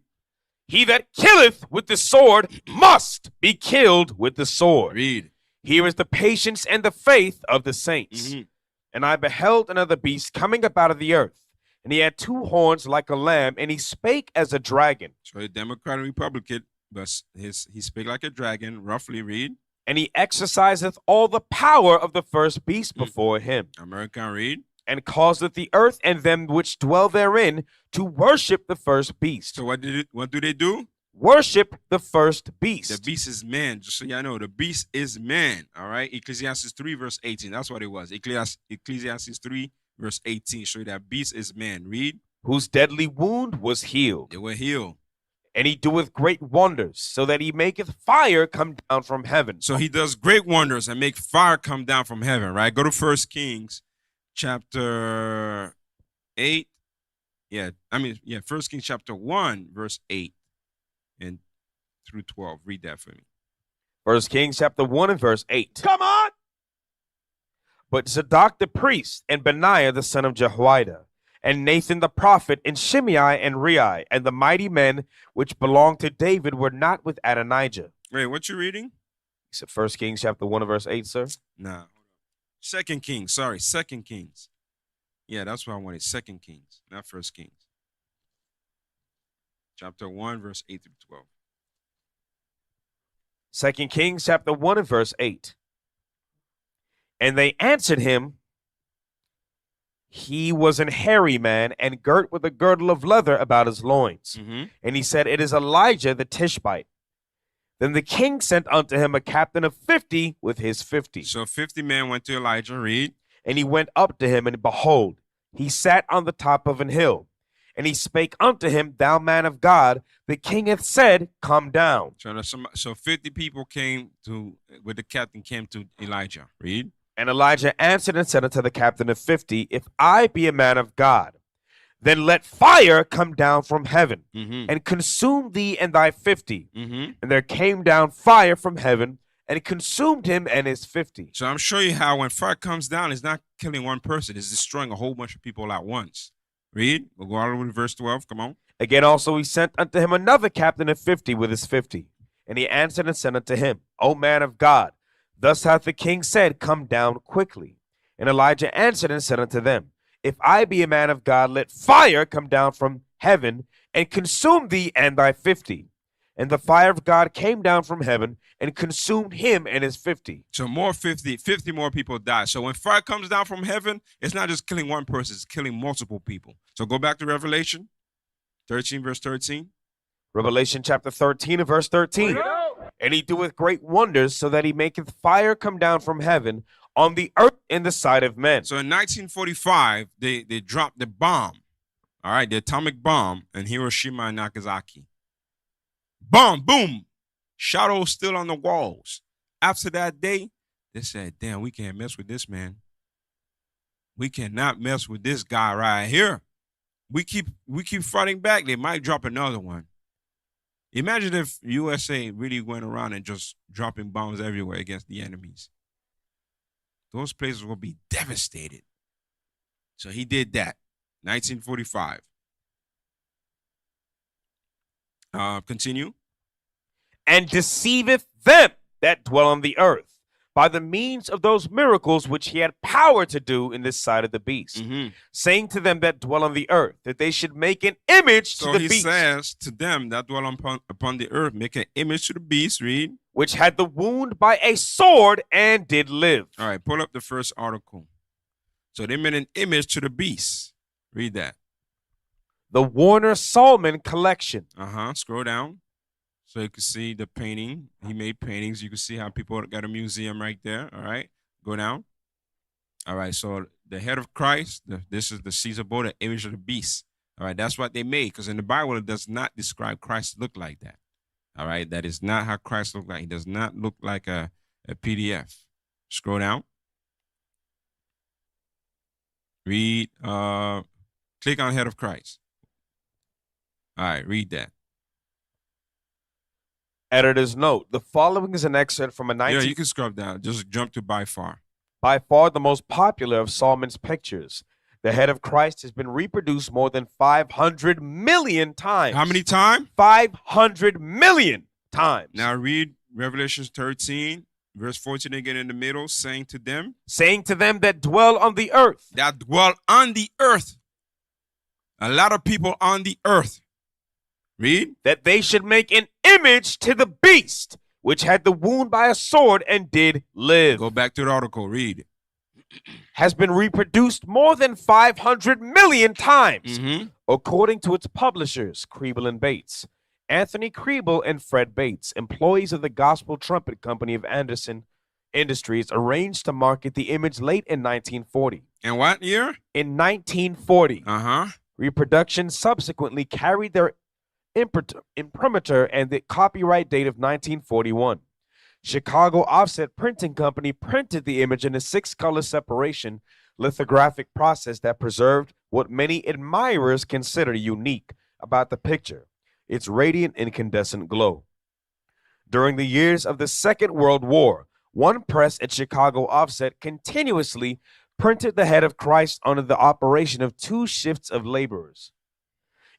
He that killeth with the sword must be killed with the sword. Read. Here is the patience and the faith of the saints. And I beheld another beast coming up out of the earth. And he had two horns like a lamb, and he spake as a dragon. So a Democrat and Republican, but he spake like a dragon, roughly. Read. And he exerciseth all the power of the first beast before him. American, read. And causeth the earth and them which dwell therein to worship the first beast. So what do they do? Worship the first beast. The beast is man. Just so y'all know, the beast is man. All right. Ecclesiastes 3 verse 18. That's what it was. Ecclesiastes 3 verse 18. Show you that beast is man. Read. Whose deadly wound was healed. They were healed. And he doeth great wonders, so that he maketh fire come down from heaven. So he does great wonders and make fire come down from heaven, right? Go to 1 Kings chapter 8. 1 Kings chapter 1, verse 8 and through 12. Read that for me. 1 Kings chapter 1 and verse 8. Come on! But Zadok the priest, and Benaiah the son of Jehoiada, and Nathan the prophet, and Shimei and Rei, and the mighty men which belonged to David were not with Adonijah. Wait, what you reading? said 1 Kings chapter 1 and verse 8, sir? Nah. 2 Kings. Sorry, 2 Kings. Yeah, that's what I wanted. 2 Kings, not 1 Kings. Chapter 1, verse 8 through 12. 2 Kings chapter 1 and verse 8. And they answered him, he was an hairy man and girt with a girdle of leather about his loins. And he said, it is Elijah the Tishbite. Then the king sent unto him a captain of 50 with his 50. So 50 men went to Elijah, read. And he went up to him, and behold, he sat on the top of an hill. And he spake unto him, thou man of God, the king hath said, come down. So 50 people came to, with the captain came to Elijah, read. And Elijah answered and said unto the captain of 50, if I be a man of God, then let fire come down from heaven and consume thee and thy 50. And there came down fire from heaven and consumed him and his 50. So I'm showing you how when fire comes down, it's not killing one person. It's destroying a whole bunch of people at once. Read. We'll go all the way to verse 12. Come on. Again also he sent unto him another captain of 50 with his 50. And he answered and said unto him, O man of God, thus hath the king said, come down quickly. And Elijah answered and said unto them, if I be a man of God, let fire come down from heaven and consume thee and thy 50. And the fire of God came down from heaven and consumed him and his 50. So 50 more people died. So when fire comes down from heaven, it's not just killing one person, it's killing multiple people. So go back to Revelation 13, verse 13. Revelation chapter 13 and verse 13. And he doeth great wonders, so that he maketh fire come down from heaven on the earth in the sight of men. So in 1945, they dropped the bomb, all right, the atomic bomb in Hiroshima and Nagasaki. Bomb, boom, shadows still on the walls. After that day, they said, damn, we can't mess with this man. We cannot mess with this guy right here. We keep fighting back. They might drop another one. Imagine if USA really went around and just dropping bombs everywhere against the enemies. Those places will be devastated. So he did that. 1945. Continue. And deceiveth them that dwell on the earth by the means of those miracles which he had power to do in this side of the beast, saying to them that dwell on the earth that they should make an image to the beast. So he says to them that dwell upon the earth, make an image to the beast, read. Which had the wound by a sword and did live. All right, pull up the first article. So they made an image to the beast. Read that. The Warner Salman collection. Scroll down. So you can see the painting. He made paintings. You can see how people got a museum right there. All right. Go down. All right. So the head of Christ, this is the Caesar bowl, the image of the beast. All right. That's what they made. Because in the Bible, it does not describe Christ look like that. All right. That is not how Christ looked like. He does not look like a PDF. Scroll down. Read. Click on head of Christ. All right. Read that. Editor's note, the following is an excerpt from a 19... Yeah, you can scrub down. Just jump to by far. By far the most popular of Salman's pictures. The head of Christ has been reproduced more than 500 million times. How many times? 500 million times. Now read Revelation 13, verse 14 again in the middle, saying to them that dwell on the earth. That dwell on the earth. A lot of people on the earth. Read. That they should make an image to the beast, which had the wound by a sword and did live. Go back to the article. Read. Has been reproduced more than 500 million times, according to its publishers, Kriebel and Bates. Anthony Kriebel and Fred Bates, employees of the Gospel Trumpet Company of Anderson Industries, arranged to market the image late in 1940. In what year? In 1940. Reproduction subsequently carried their imprimatur and the copyright date of 1941. Chicago Offset Printing Company printed the image in a 6-color separation lithographic process that preserved what many admirers consider unique about the picture, its radiant incandescent glow. During the years of the Second World War, one press at Chicago Offset continuously printed the head of Christ under the operation of 2 shifts of laborers.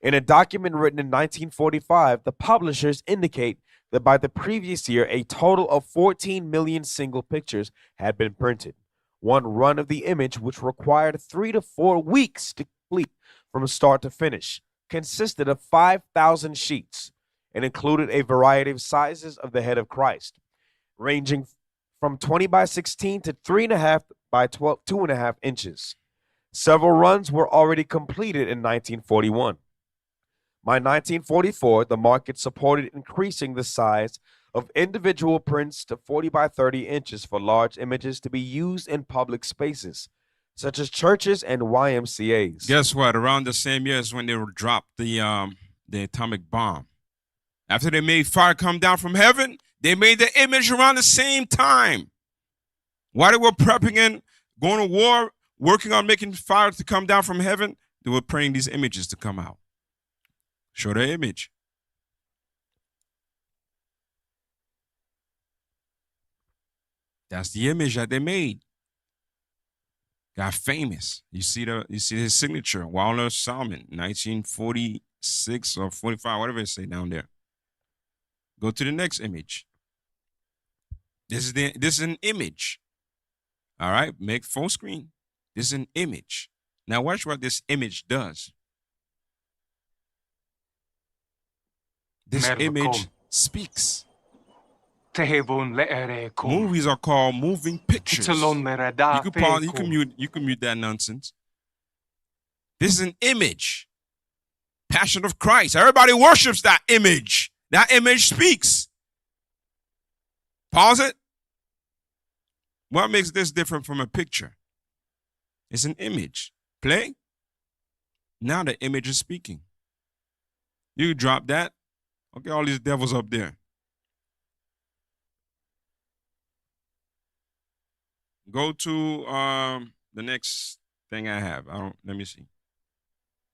In a document written in 1945, the publishers indicate that by the previous year, a total of 14 million single pictures had been printed. One run of the image, which required 3 to 4 weeks to complete from start to finish, consisted of 5,000 sheets and included a variety of sizes of the head of Christ, ranging from 20 by 16 to 3.5 by 2.5 inches. Several runs were already completed in 1941. By 1944, the market supported increasing the size of individual prints to 40 by 30 inches for large images to be used in public spaces, such as churches and YMCAs. Guess what? Around the same year as when they dropped the atomic bomb. After they made fire come down from heaven, they made the image around the same time. While they were prepping and going to war, working on making fire to come down from heaven, they were praying these images to come out. Show the image. That's the image that they made. Got famous. You see his signature, Wilder Salmon, 1946 or 45, whatever it say down there. Go to the next image. This is an image. All right, make full screen. This is an image. Now watch what this image does. This image speaks. Movies are called moving pictures. You can pause, you can mute that nonsense. This is an image. Passion of Christ. Everybody worships that image. That image speaks. Pause it. What makes this different from a picture? It's an image. Play. Now the image is speaking. You drop that. Okay, all these devils up there. Go to the next thing I have. Let me see.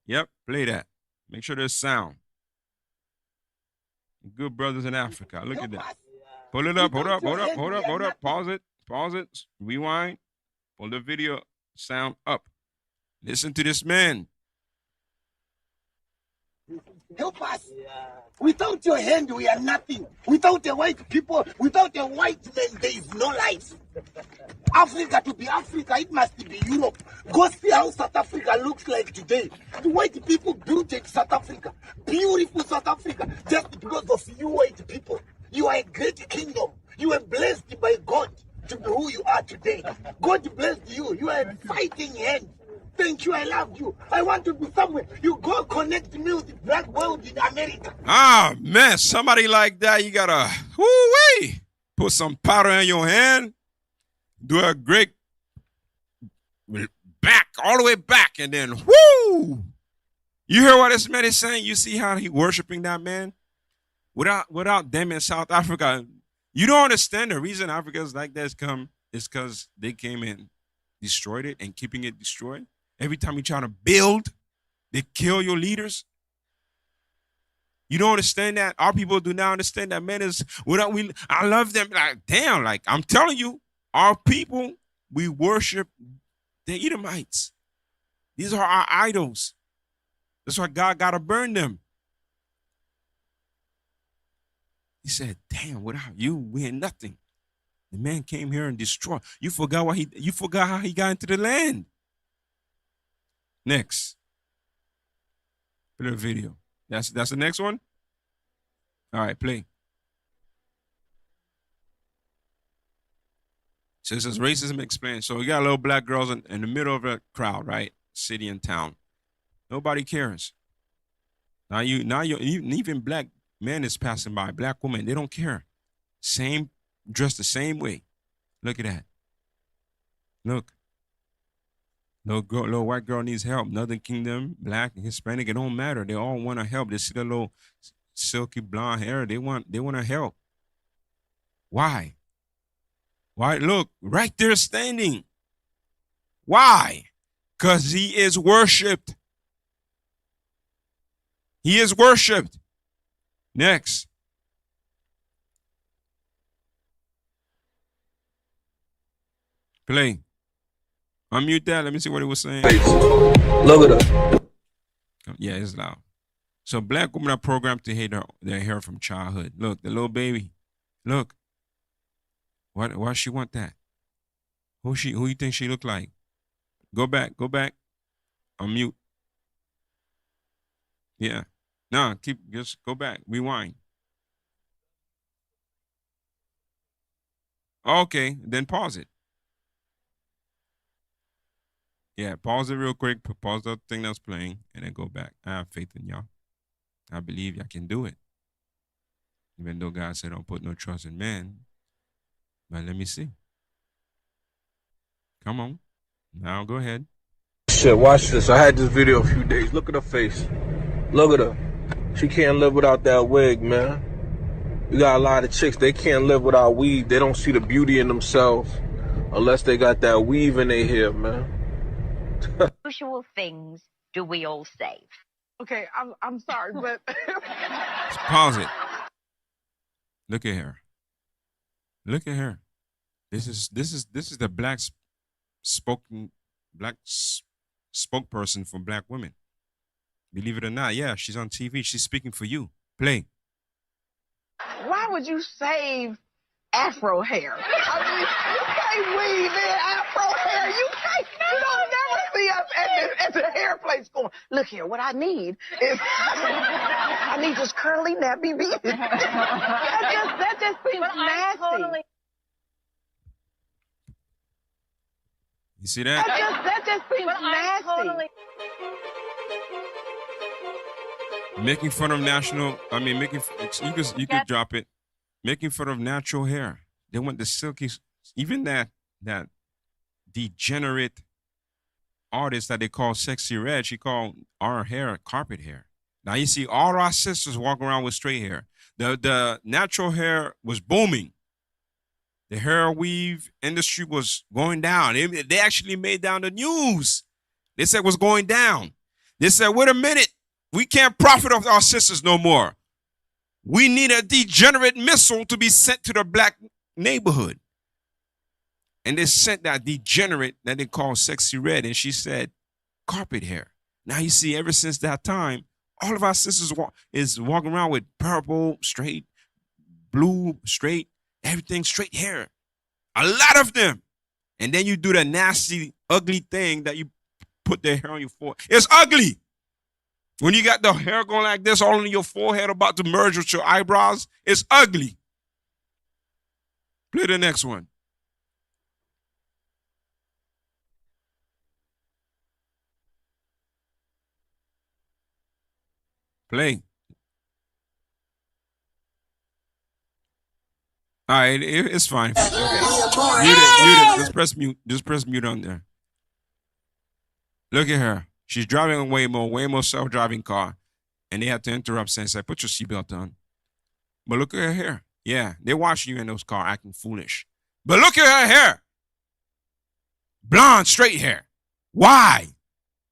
Yep, play that. Make sure there's sound. Good brothers in Africa. Look at that. Pull it up, hold up. Pause it. Rewind. Pull the video sound up. Listen to this man. Help us. Without your hand, we are nothing. Without the white people, without the white man, there is no life. Africa, to be Africa, it must be Europe. Go see how South Africa looks like today. The white people built it, South Africa. Beautiful South Africa. Just because of you white people. You are a great kingdom. You are blessed by God to be who you are today. God blessed you. You are a fighting hand. Thank you, I love you. I want to be somewhere. You go connect me with the black world in America. Ah, man, somebody like that, you gotta, woo-wee, put some powder in your hand, do a great back, all the way back, and then, whoo! You hear what this man is saying? You see how he worshiping that man? Without them in South Africa, you don't understand the reason Africa is like that is because they came and destroyed it and keeping it destroyed. Every time you try to build, they kill your leaders. You don't understand that? Our people do not understand that, man. I love them. Like, damn, like I'm telling you, our people, we worship the Edomites. These are our idols. That's why God got to burn them. He said, damn, without you, we ain't nothing. The man came here and destroyed. You forgot how he got into the land. Next. Play the video. That's the next one? All right, play. So it says racism explained. So you got little black girls in the middle of a crowd, right? City and town. Nobody cares. Now even black men is passing by, black women, they don't care. Same, dressed the same way. Look at that. Look. Little white girl needs help. Northern Kingdom, black, Hispanic, it don't matter. They all want to help. They see the little silky blonde hair. They want to help. Why? Why? Look, right there standing. Why? Because he is worshipped. He is worshipped. Next. Play. Unmute that. Let me see what it was saying. Look it up. Yeah, it's loud. So black women are programmed to hate their hair from childhood. Look, the little baby. Look. Why she want that? Who you think she look like? Go back. On mute. Yeah. No, just go back. Rewind. Okay, then pause it. Yeah, pause it real quick. Pause the thing that's playing, and then go back. I have faith in y'all. I believe y'all can do it. Even though God said don't put no trust in man. But let me see. Come on. Now go ahead. Shit, watch this. I had this video a few days. Look at her face. Look at her. She can't live without that wig, man. We got a lot of chicks, they can't live without weave. They don't see the beauty in themselves unless they got that weave in their hair, man. Usual things do we all say? Okay, I'm sorry, but Just pause it. Look at her. Look at her. This is the black spokesperson for black women. Believe it or not, yeah, she's on TV. She's speaking for you. Play. why would you save Afro hair? I mean, you can't weave in Afro hair. You don't never see us at the hair place going, look here, what I need is, I need this curly, nappy beard. that just seems nasty. You see that? That just seems nasty. Making fun of you could drop it. Making fun of natural hair. They want the silky, even that degenerate artist that they call Sexy Red, she called our hair carpet hair. Now you see all our sisters walking around with straight hair. The natural hair was booming. The hair weave industry was going down. They actually made down the news. They said it was going down. They said, wait a minute. We can't profit off our sisters no more. We need a degenerate missile to be sent to the black neighborhood. And they sent that degenerate that they call Sexy Red, and she said, carpet hair. Now you see, ever since that time, all of our sisters is walking around with purple, straight, blue, straight, everything straight hair. A lot of them. And then you do the nasty, ugly thing that you put their hair on your forehead. It's ugly. When you got the hair going like this all on your forehead about to merge with your eyebrows, it's ugly. Play the next one. Play. All right, it's fine. Okay. Mute it. Just press mute on there. Look at her. She's driving a Waymo self-driving car, and they have to interrupt and say, put your seatbelt on. But look at her hair. Yeah, they're watching you in those cars acting foolish. But look at her hair. Blonde, straight hair. Why?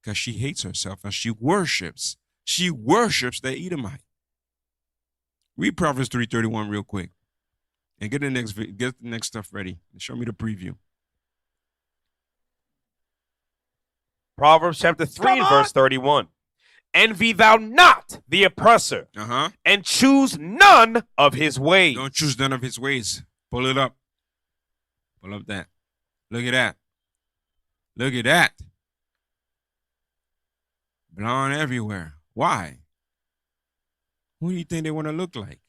Because she hates herself and she worships the Edomite. Read Proverbs 3:31 real quick. And get the next stuff ready. Show me the preview. Proverbs chapter 3 and verse 31. Envy thou not the oppressor, and choose none of his ways. Don't choose none of his ways. Pull it up. Pull up that. Look at that. Look at that. Blonde everywhere. Why? Who do you think they want to look like?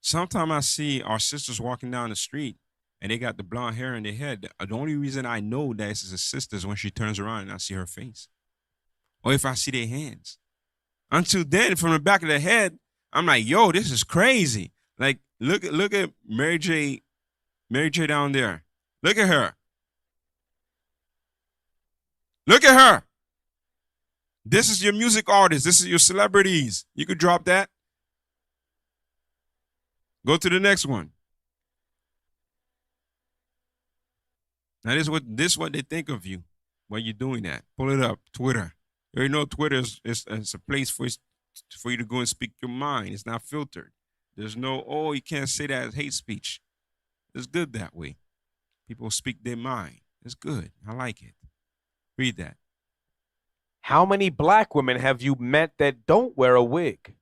Sometimes I see our sisters walking down the street and they got the blonde hair in their head. The only reason I know that it's a sister is when she turns around and I see her face. Or if I see their hands. Until then, from the back of the head, I'm like, yo, this is crazy. Like, look at Mary J down there. Look at her. Look at her. This is your music artist. This is your celebrities. You could drop that. Go to the next one. Now this is what they think of you when you're doing that. Pull it up. Twitter. You know Twitter is a place for you to go and speak your mind. It's not filtered. There's no, oh, you can't say that as hate speech. It's good that way. People speak their mind. It's good. I like it. Read that. How many black women have you met that don't wear a wig?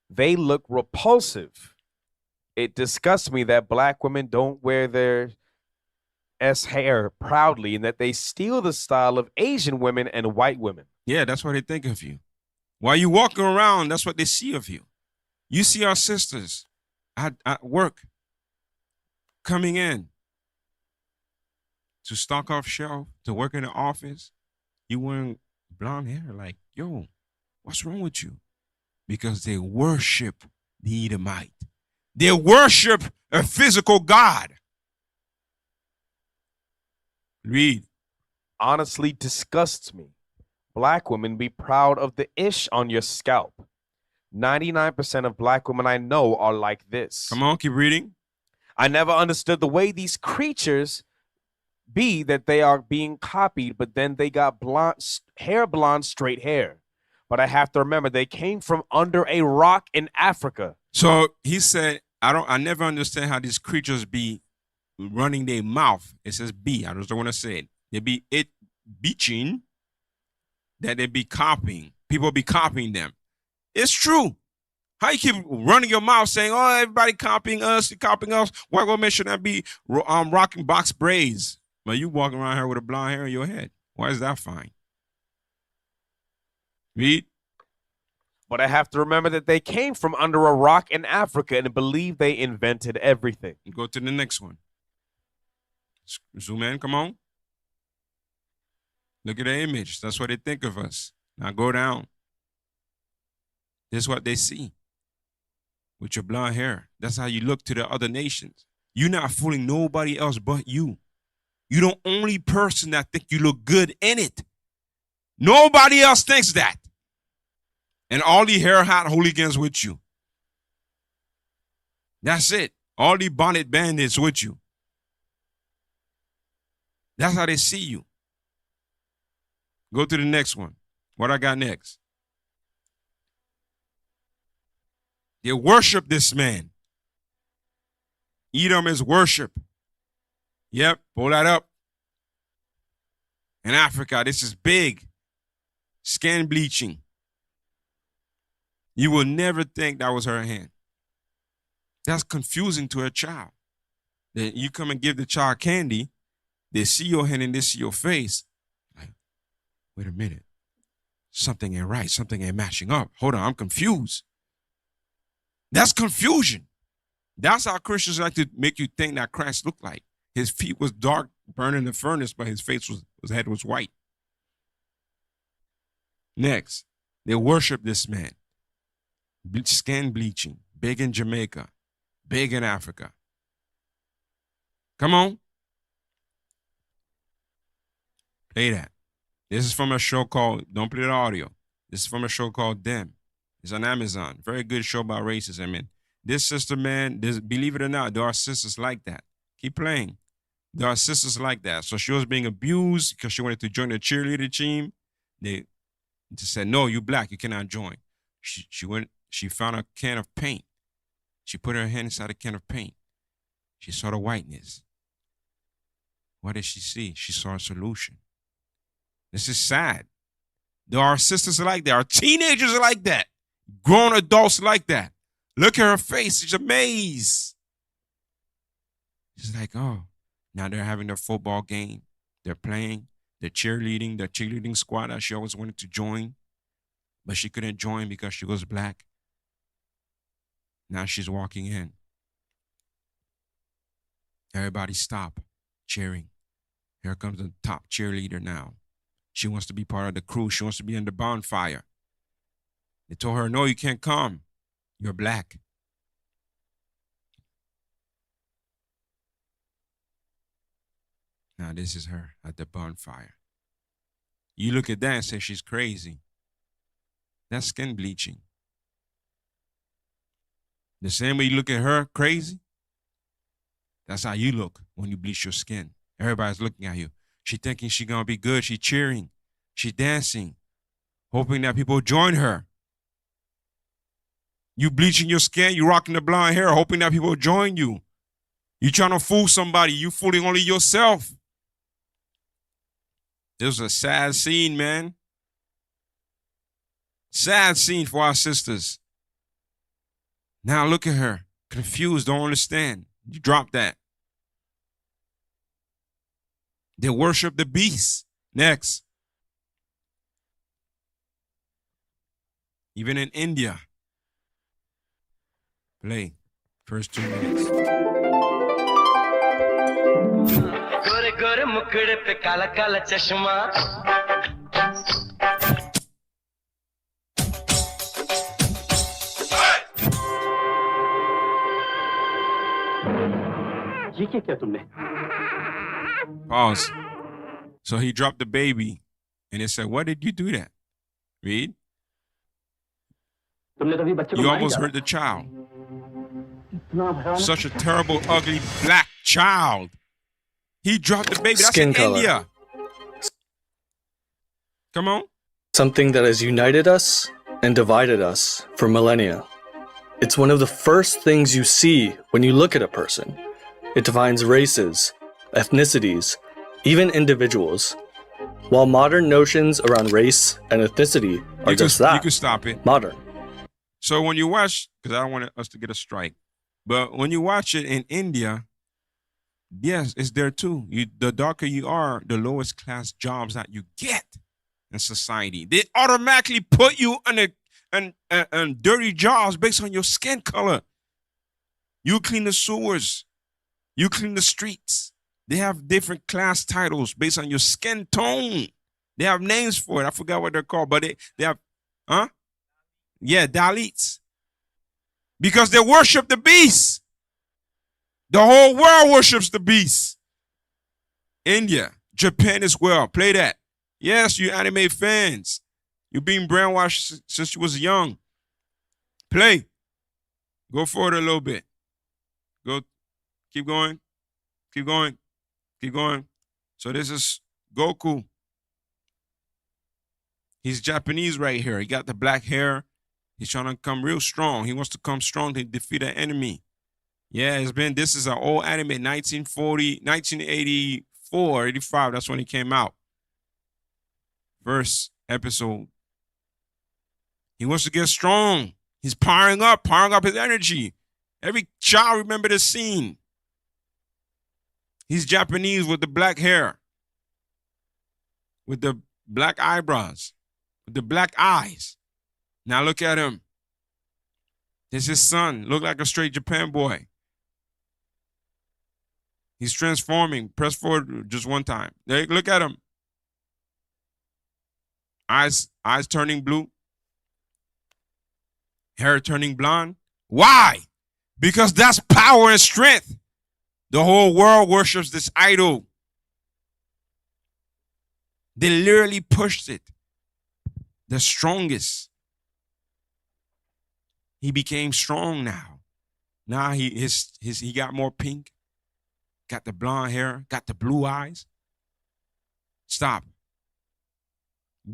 They look repulsive. It disgusts me that black women don't wear their hair proudly and that they steal the style of Asian women and white women. Yeah, that's what they think of you. While you walking around, that's what they see of you. You see our sisters at work coming in to stock off shelf, to work in the office. You wearing blonde hair, like, yo, what's wrong with you? Because they worship the Edomite. They worship a physical God. Read. Honestly disgusts me. Black women, be proud of the ish on your scalp. 99% of black women I know are like this. Come on, keep reading. I never understood the way these creatures be that they are being copied, but then they got blonde, straight hair. But I have to remember they came from under a rock in Africa. So he said, I never understand how these creatures be running their mouth. It says be. I just don't want to say it. They be beaching that they be copying. People be copying them. It's true. How you keep running your mouth saying, oh, everybody copying us, White women should not be rocking box braids. But you walking around here with a blonde hair in your head. Why is that fine? Read. But I have to remember that they came from under a rock in Africa and believe they invented everything. Go to the next one. Zoom in, come on. Look at the image. That's what they think of us. Now go down. This is what they see with your blonde hair. That's how you look to the other nations. You're not fooling nobody else but you. You're the only person that think you look good in it. Nobody else thinks that. And all the hair hat hooligans with you. That's it. All the bonnet bandits with you. That's how they see you. Go to the next one. What I got next? They worship this man. Edom is worship. Yep, pull that up. In Africa, this is big. Skin bleaching. You will never think that was her hand. That's confusing to a child. Then you come and give the child candy, they see your hand and they see your face. Like, wait a minute. Something ain't right. Something ain't matching up. Hold on, I'm confused. That's confusion. That's how Christians like to make you think that Christ looked like. His feet was dark, burning in the furnace, but his head was white. Next, they worship this man. Skin bleaching, big in Jamaica, big in Africa. Come on. Play that. This is from a show called, don't play the audio. This is from a show called Them. It's on Amazon. Very good show about racism. And this sister, man, believe it or not, there are sisters like that. Keep playing. There are sisters like that. So she was being abused because she wanted to join the cheerleader team. They just said, no, you black, you cannot join. She found a can of paint. She put her hand inside a can of paint. She saw the whiteness. What did she see? She saw a solution. This is sad. There are sisters like that. There are teenagers like that. Grown adults like that. Look at her face. She's amazed. She's like, oh, now they're having their football game. They're playing. They're cheerleading. Their cheerleading squad that she always wanted to join. But she couldn't join because she was black. Now she's walking in. Everybody stop cheering. Here comes the top cheerleader now. She wants to be part of the crew. She wants to be in the bonfire. They told her, no, you can't come. You're black. Now this is her at the bonfire. You look at that and say she's crazy. That's skin bleaching. The same way you look at her crazy, that's how you look when you bleach your skin. Everybody's looking at you. She thinking she gonna be good. She cheering. She dancing, hoping that people join her. You bleaching your skin, you rocking the blonde hair, hoping that people join you. You trying to fool somebody, you fooling only yourself. This was a sad scene, man. Sad scene for our sisters. Now look at her. Confused, don't understand. You drop that. They worship the beast. Next. Even in India. Play. First 2 minutes. गोरे गोरे मुखड़े पे काला काला चश्मा ये क्या किया तुमने? Pause. So he dropped the baby and it said, "Why did you do that?" Read. तुमने कभी बच्चे को You मार ही almost डाला? hurt the child. इतना भयानक Such a terrible, ugly black child. He dropped the baby. That's Skin in color. India. Come on. Something that has united us and divided us for millennia. It's one of the first things you see when you look at a person. It defines races, ethnicities, even individuals. While modern notions around race and ethnicity are You just can that, stop it. modern. So when you watch, because I don't want us to get a strike, but when you watch it in India, yes, it's there too. The darker you are, the lowest class jobs that you get in society. They automatically put you on dirty jobs based on your skin color. You clean the sewers. You clean the streets. They have different class titles based on your skin tone. They have names for it. I forgot what they're called, but they have, huh? Yeah, Dalits. Because they worship the beast. The whole world worships the beast. India, Japan as well. Play that. Yes, you anime fans. You've been brainwashed since you was young. Play. Go forward a little bit. Go. Keep going. Keep going. Keep going. So this is Goku. He's Japanese right here. He got the black hair. He's trying to come real strong. He wants to come strong to defeat an enemy. Yeah, this is an old anime, 1984, 85. That's when it came out. First episode. He wants to get strong. He's powering up his energy. Every child remember the scene. He's Japanese with the black hair, with the black eyebrows, with the black eyes. Now look at him. This is his son. Look like a straight Japan boy. He's transforming. Press forward just one time. Look at him. Eyes turning blue. Hair turning blonde. Why? Because that's power and strength. The whole world worships this idol. They literally pushed it. The strongest. He became strong now. Now he got more pink. Got the blonde hair. Got the blue eyes. Stop.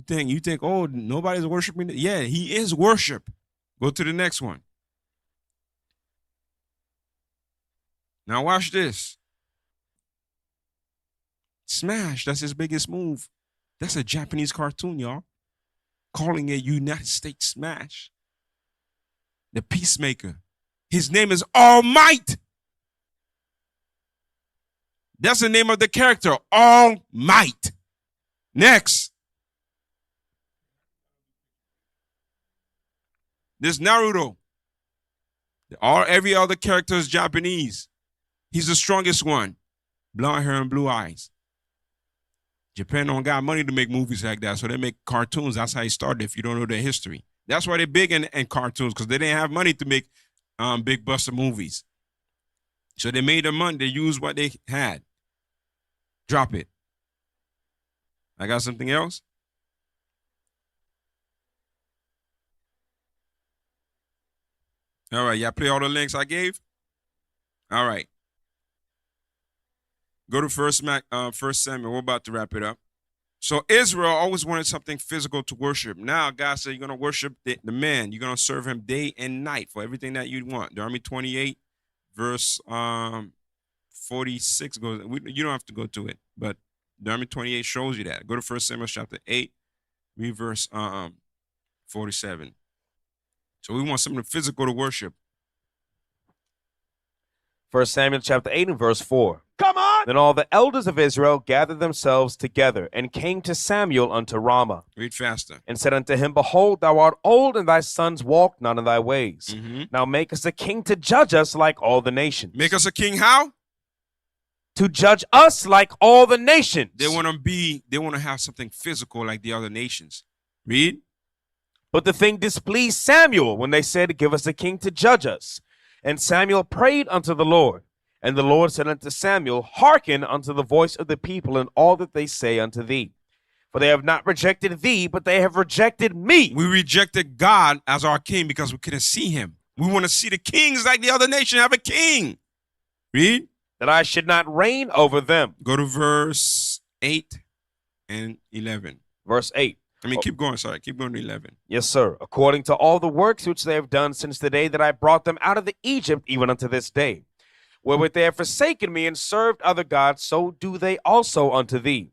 You think, oh, nobody's worshiping it? Yeah, he is worship. Go to the next one. Now watch this. Smash, that's his biggest move. That's a Japanese cartoon, y'all. Calling it United States Smash. The Peacemaker. His name is All Might. That's the name of the character, All Might. Next. This Naruto. Every other character is Japanese. He's the strongest one. Blonde hair and blue eyes. Japan don't got money to make movies like that, so they make cartoons. That's how he started if you don't know their history. That's why they're big in cartoons, because they didn't have money to make big buster movies. So they made the money. They used what they had. Drop it. I got something else? All right, y'all play all the links I gave? All right. Go to First Samuel. We're about to wrap it up. So Israel always wanted something physical to worship. Now God said you're going to worship the man. You're going to serve him day and night for everything that you want. Deuteronomy 28, verse 46 goes. You don't have to go to it, but Deuteronomy 28 shows you that. Go to 1 Samuel chapter 8, read verse 47. So we want something physical to worship. 1 Samuel chapter 8 and verse 4. Come on! Then all the elders of Israel gathered themselves together and came to Samuel unto Ramah Read faster. and said unto him, Behold, thou art old, and thy sons walk not in thy ways. Mhm. Now make us a king to judge us like all the nations. Make us a king how? To judge us like all the nations. They want to have something physical like the other nations. Read. But the thing displeased Samuel when they said, Give us a king to judge us. And Samuel prayed unto the Lord. And the Lord said unto Samuel, Hearken unto the voice of the people in all that they say unto thee. For they have not rejected thee, but they have rejected me. We rejected God as our king because we couldn't see him. We want to see the kings like the other nation have a king. Read. That I should not reign over them. Go to verse 8 and 11. Verse 8. Keep going. Sorry. Keep going to 11. Yes, sir. According to all the works which they have done since the day that I brought them out of the Egypt, even unto this day, wherewith they have forsaken me and served other gods, so do they also unto thee.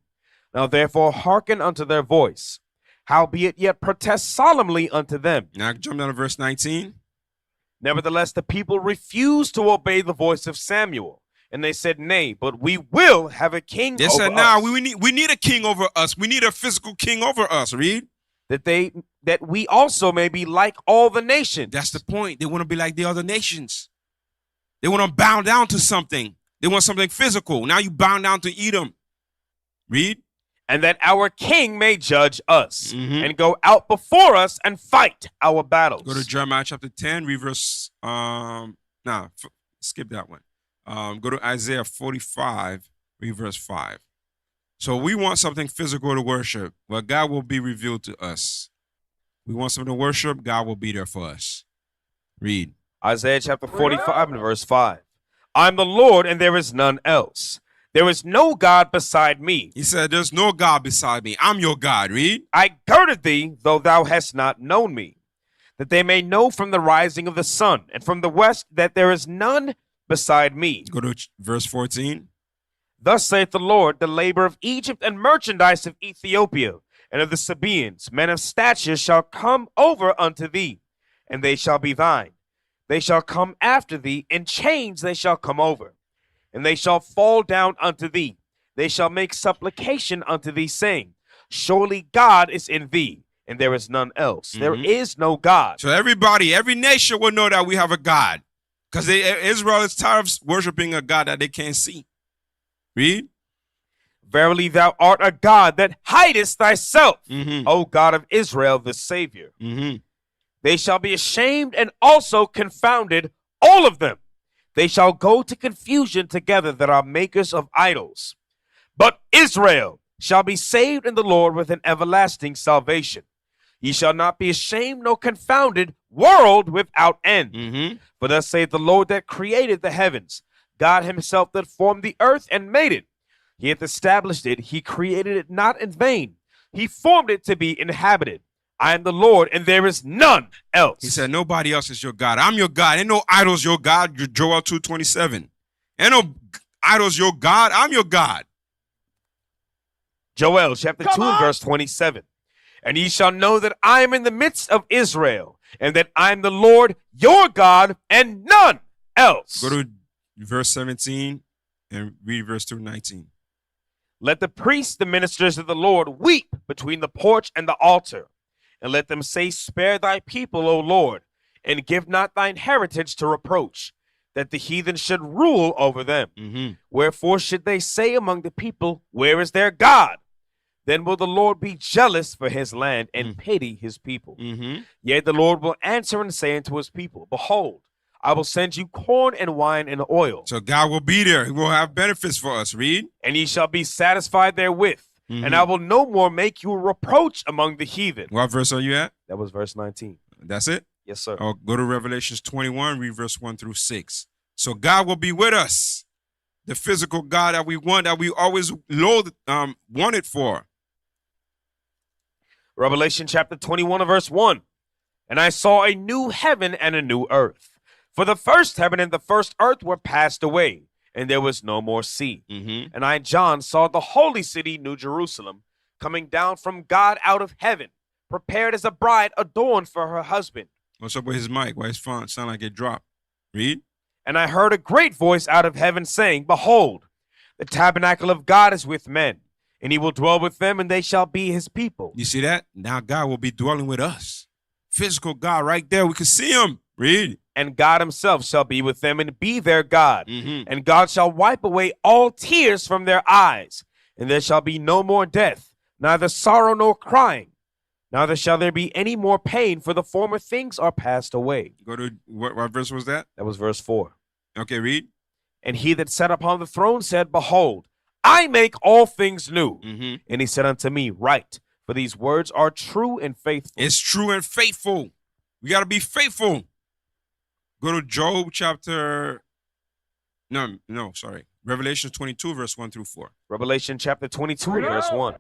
Now therefore hearken unto their voice. Howbeit yet protest solemnly unto them. Now jump down to verse 19. Nevertheless, the people refused to obey the voice of Samuel. And they said, Nay, but we will have a king over us. They said, "Nah, we need a king over us. We need a physical king over us." Read. That we also may be like all the nations. That's the point. They want to be like the other nations. They want to bow down to something. They want something physical. Now you bow down to Edom. Read. And that our king may judge us Mhm. and go out before us and fight our battles. Go to Jeremiah chapter 10, read verse, skip that one. Go to Isaiah 45, read verse 5. So we want something physical to worship, but God will be revealed to us. We want something to worship, God will be there for us. Read. Isaiah chapter 45 and verse 5. I'm the Lord and there is none else. There is no God beside me. He said, there's no God beside me. I'm your God. Read. I girded thee, though thou hast not known me, that they may know from the rising of the sun and from the west that there is none beside me. Go to verse 14. Thus saith the Lord, the labor of Egypt and merchandise of Ethiopia and of the Sabaeans, men of stature, shall come over unto thee, and they shall be thine. They shall come after thee, in chains they shall come over, and they shall fall down unto thee. They shall make supplication unto thee, saying, Surely God is in thee, and there is none else. There is no God. So everybody, every nation will know that we have a God, because Israel is tired of worshiping a God that they can't see. Read. Verily thou art a God that hidest thyself, O God of Israel, the Savior. They shall be ashamed and also confounded, all of them. They shall go to confusion together that are makers of idols. But Israel shall be saved in the Lord with an everlasting salvation. Ye shall not be ashamed nor confounded, world without end. For thus saith the Lord that created the heavens, God himself that formed the earth and made it. He hath established it, he created it not in vain. He formed it to be inhabited. I am the Lord, and there is none else. He said, nobody else is your God. I'm your God. Ain't no idols your God. Joel 2:27. Ain't no idols your God. I'm your God. Joel chapter 2 and verse 27. And ye shall know that I am in the midst of Israel, and that I am the Lord your God, and none else. Go to verse 17 and read verse 2:19. Let the priests, the ministers of the Lord, weep between the porch and the altar. And let them say, Spare thy people, O Lord, and give not thine heritage to reproach, that the heathen should rule over them. Wherefore should they say among the people, Where is their God? Then will the Lord be jealous for his land and pity his people. Yea, the Lord will answer and say unto his people, Behold, I will send you corn and wine and oil. So God will be there. He will have benefits for us. Read. And ye shall be satisfied therewith. And I will no more make you a reproach among the heathen. What verse are you at? That was verse 19. That's it? Yes, sir. Oh, go to Revelations 21, read verse 1 through 6. So God will be with us. The physical God that we want, that we always wanted for. Revelation chapter 21 and verse 1. And I saw a new heaven and a new earth. For the first heaven and the first earth were passed away, and there was no more sea. And I, John, saw the holy city, New Jerusalem, coming down from God out of heaven, prepared as a bride adorned for her husband. What's up with his mic? Why his phone sound like it dropped? Read. And I heard a great voice out of heaven saying, Behold, the tabernacle of God is with men, and he will dwell with them, and they shall be his people. You see that? Now God will be dwelling with us. Physical God right there. We can see him. Read. And God himself shall be with them and be their God. Mm-hmm. And God shall wipe away all tears from their eyes. And there shall be no more death, neither sorrow nor crying. Neither shall there be any more pain, for the former things are passed away. Go to, what verse was that? That was verse 4. Okay, read. And he that sat upon the throne said, Behold, I make all things new. Mm-hmm. And he said unto me, Write, for these words are true and faithful. It's true and faithful. We got to be faithful. Go to Job chapter, Revelation 22, verse 1 through 4. Revelation chapter 22, verse 1.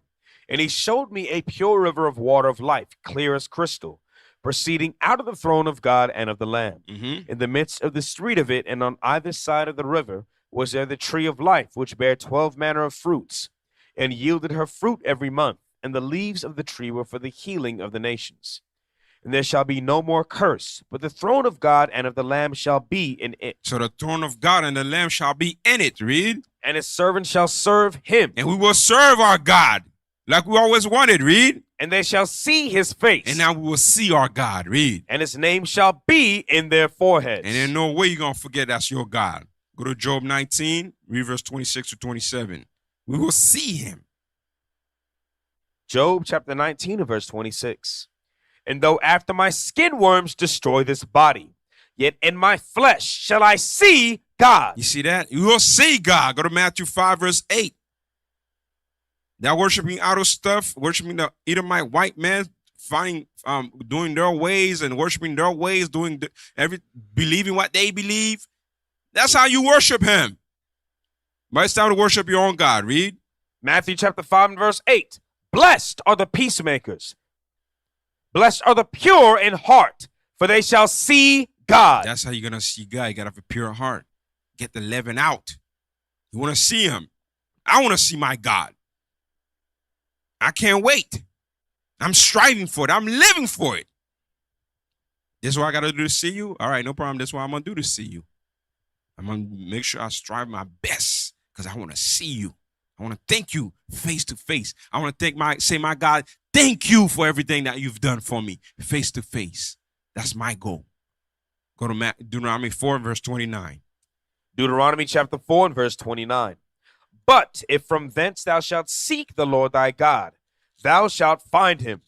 And he showed me a pure river of water of life, clear as crystal, proceeding out of the throne of God and of the Lamb. Mm-hmm. In the midst of the street of it, and on either side of the river, was there the tree of life, which bare 12 manner of fruits, and yielded her fruit every month. And the leaves of the tree were for the healing of the nations. And there shall be no more curse, but the throne of God and of the Lamb shall be in it. So the throne of God and the Lamb shall be in it. Read. And his servants shall serve him. And we will serve our God like we always wanted. Read. And they shall see his face. And now we will see our God. Read. And his name shall be in their foreheads. And there's no way you're going to forget that's your God. Go to Job 19, read verse 26 to 27. We will see him. Job chapter 19 verse 26. And though after my skin worms destroy this body, yet in my flesh shall I see God. You see that? You will see God. Go to Matthew 5 verse 8. They're worshiping idol stuff, worshiping the Edomite white man, doing their ways and worshiping their ways, believing what they believe. That's how you worship him. But it's time to worship your own God. Read. Matthew chapter 5 and verse 8. Blessed are the peacemakers. Blessed are the pure in heart, for they shall see God. That's how you're going to see God. You got to have a pure heart. Get the leaven out. You want to see him. I want to see my God. I can't wait. I'm striving for it. I'm living for it. This is what I got to do to see you? All right, no problem. That's what I'm going to do to see you. I'm going to make sure I strive my best because I want to see you. I want to thank you face to face. I want to say, my God, thank you for everything that you've done for me face to face. That's my goal. Go to Deuteronomy 4, verse 29. Deuteronomy chapter 4 and verse 29. But if from thence thou shalt seek the Lord thy God, thou shalt find him,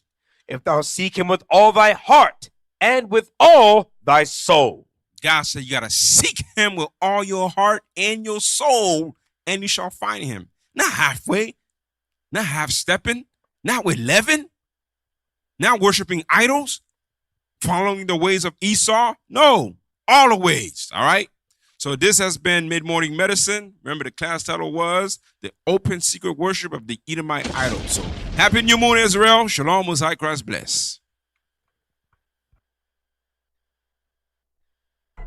if thou seek him with all thy heart and with all thy soul. God said you got to seek him with all your heart and your soul, and you shall find him. Not halfway, not half-stepping, not with leaven, not worshiping idols, following the ways of Esau. No, all the ways, all right? So this has been Mid-Morning Medicine. Remember, the class title was The Open Secret Worship of the Edomite Idol. So happy new moon, Israel. Shalom, Most High Christ bless.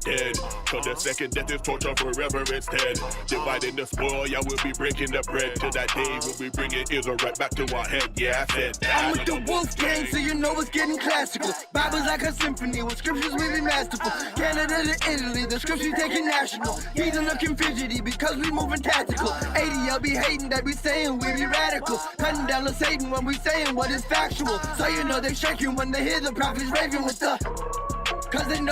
Dead. So the second death is torture forever instead. Dividing the spoil, yeah, we'll be breaking the bread. Till that day when we bring it Israel right back to our head. Yeah, I said that. I'm with the wolf gang, so you know it's getting classical. Bible's like a symphony with scriptures really masterful. Canada to Italy, the scriptures taking national. Heathen looking fidgety because we moving tactical. 80, be hating that we saying we be radical. Cutting down the Satan when we saying what is factual. So you know they shaking when they hear the prophets raving with the... Cause they know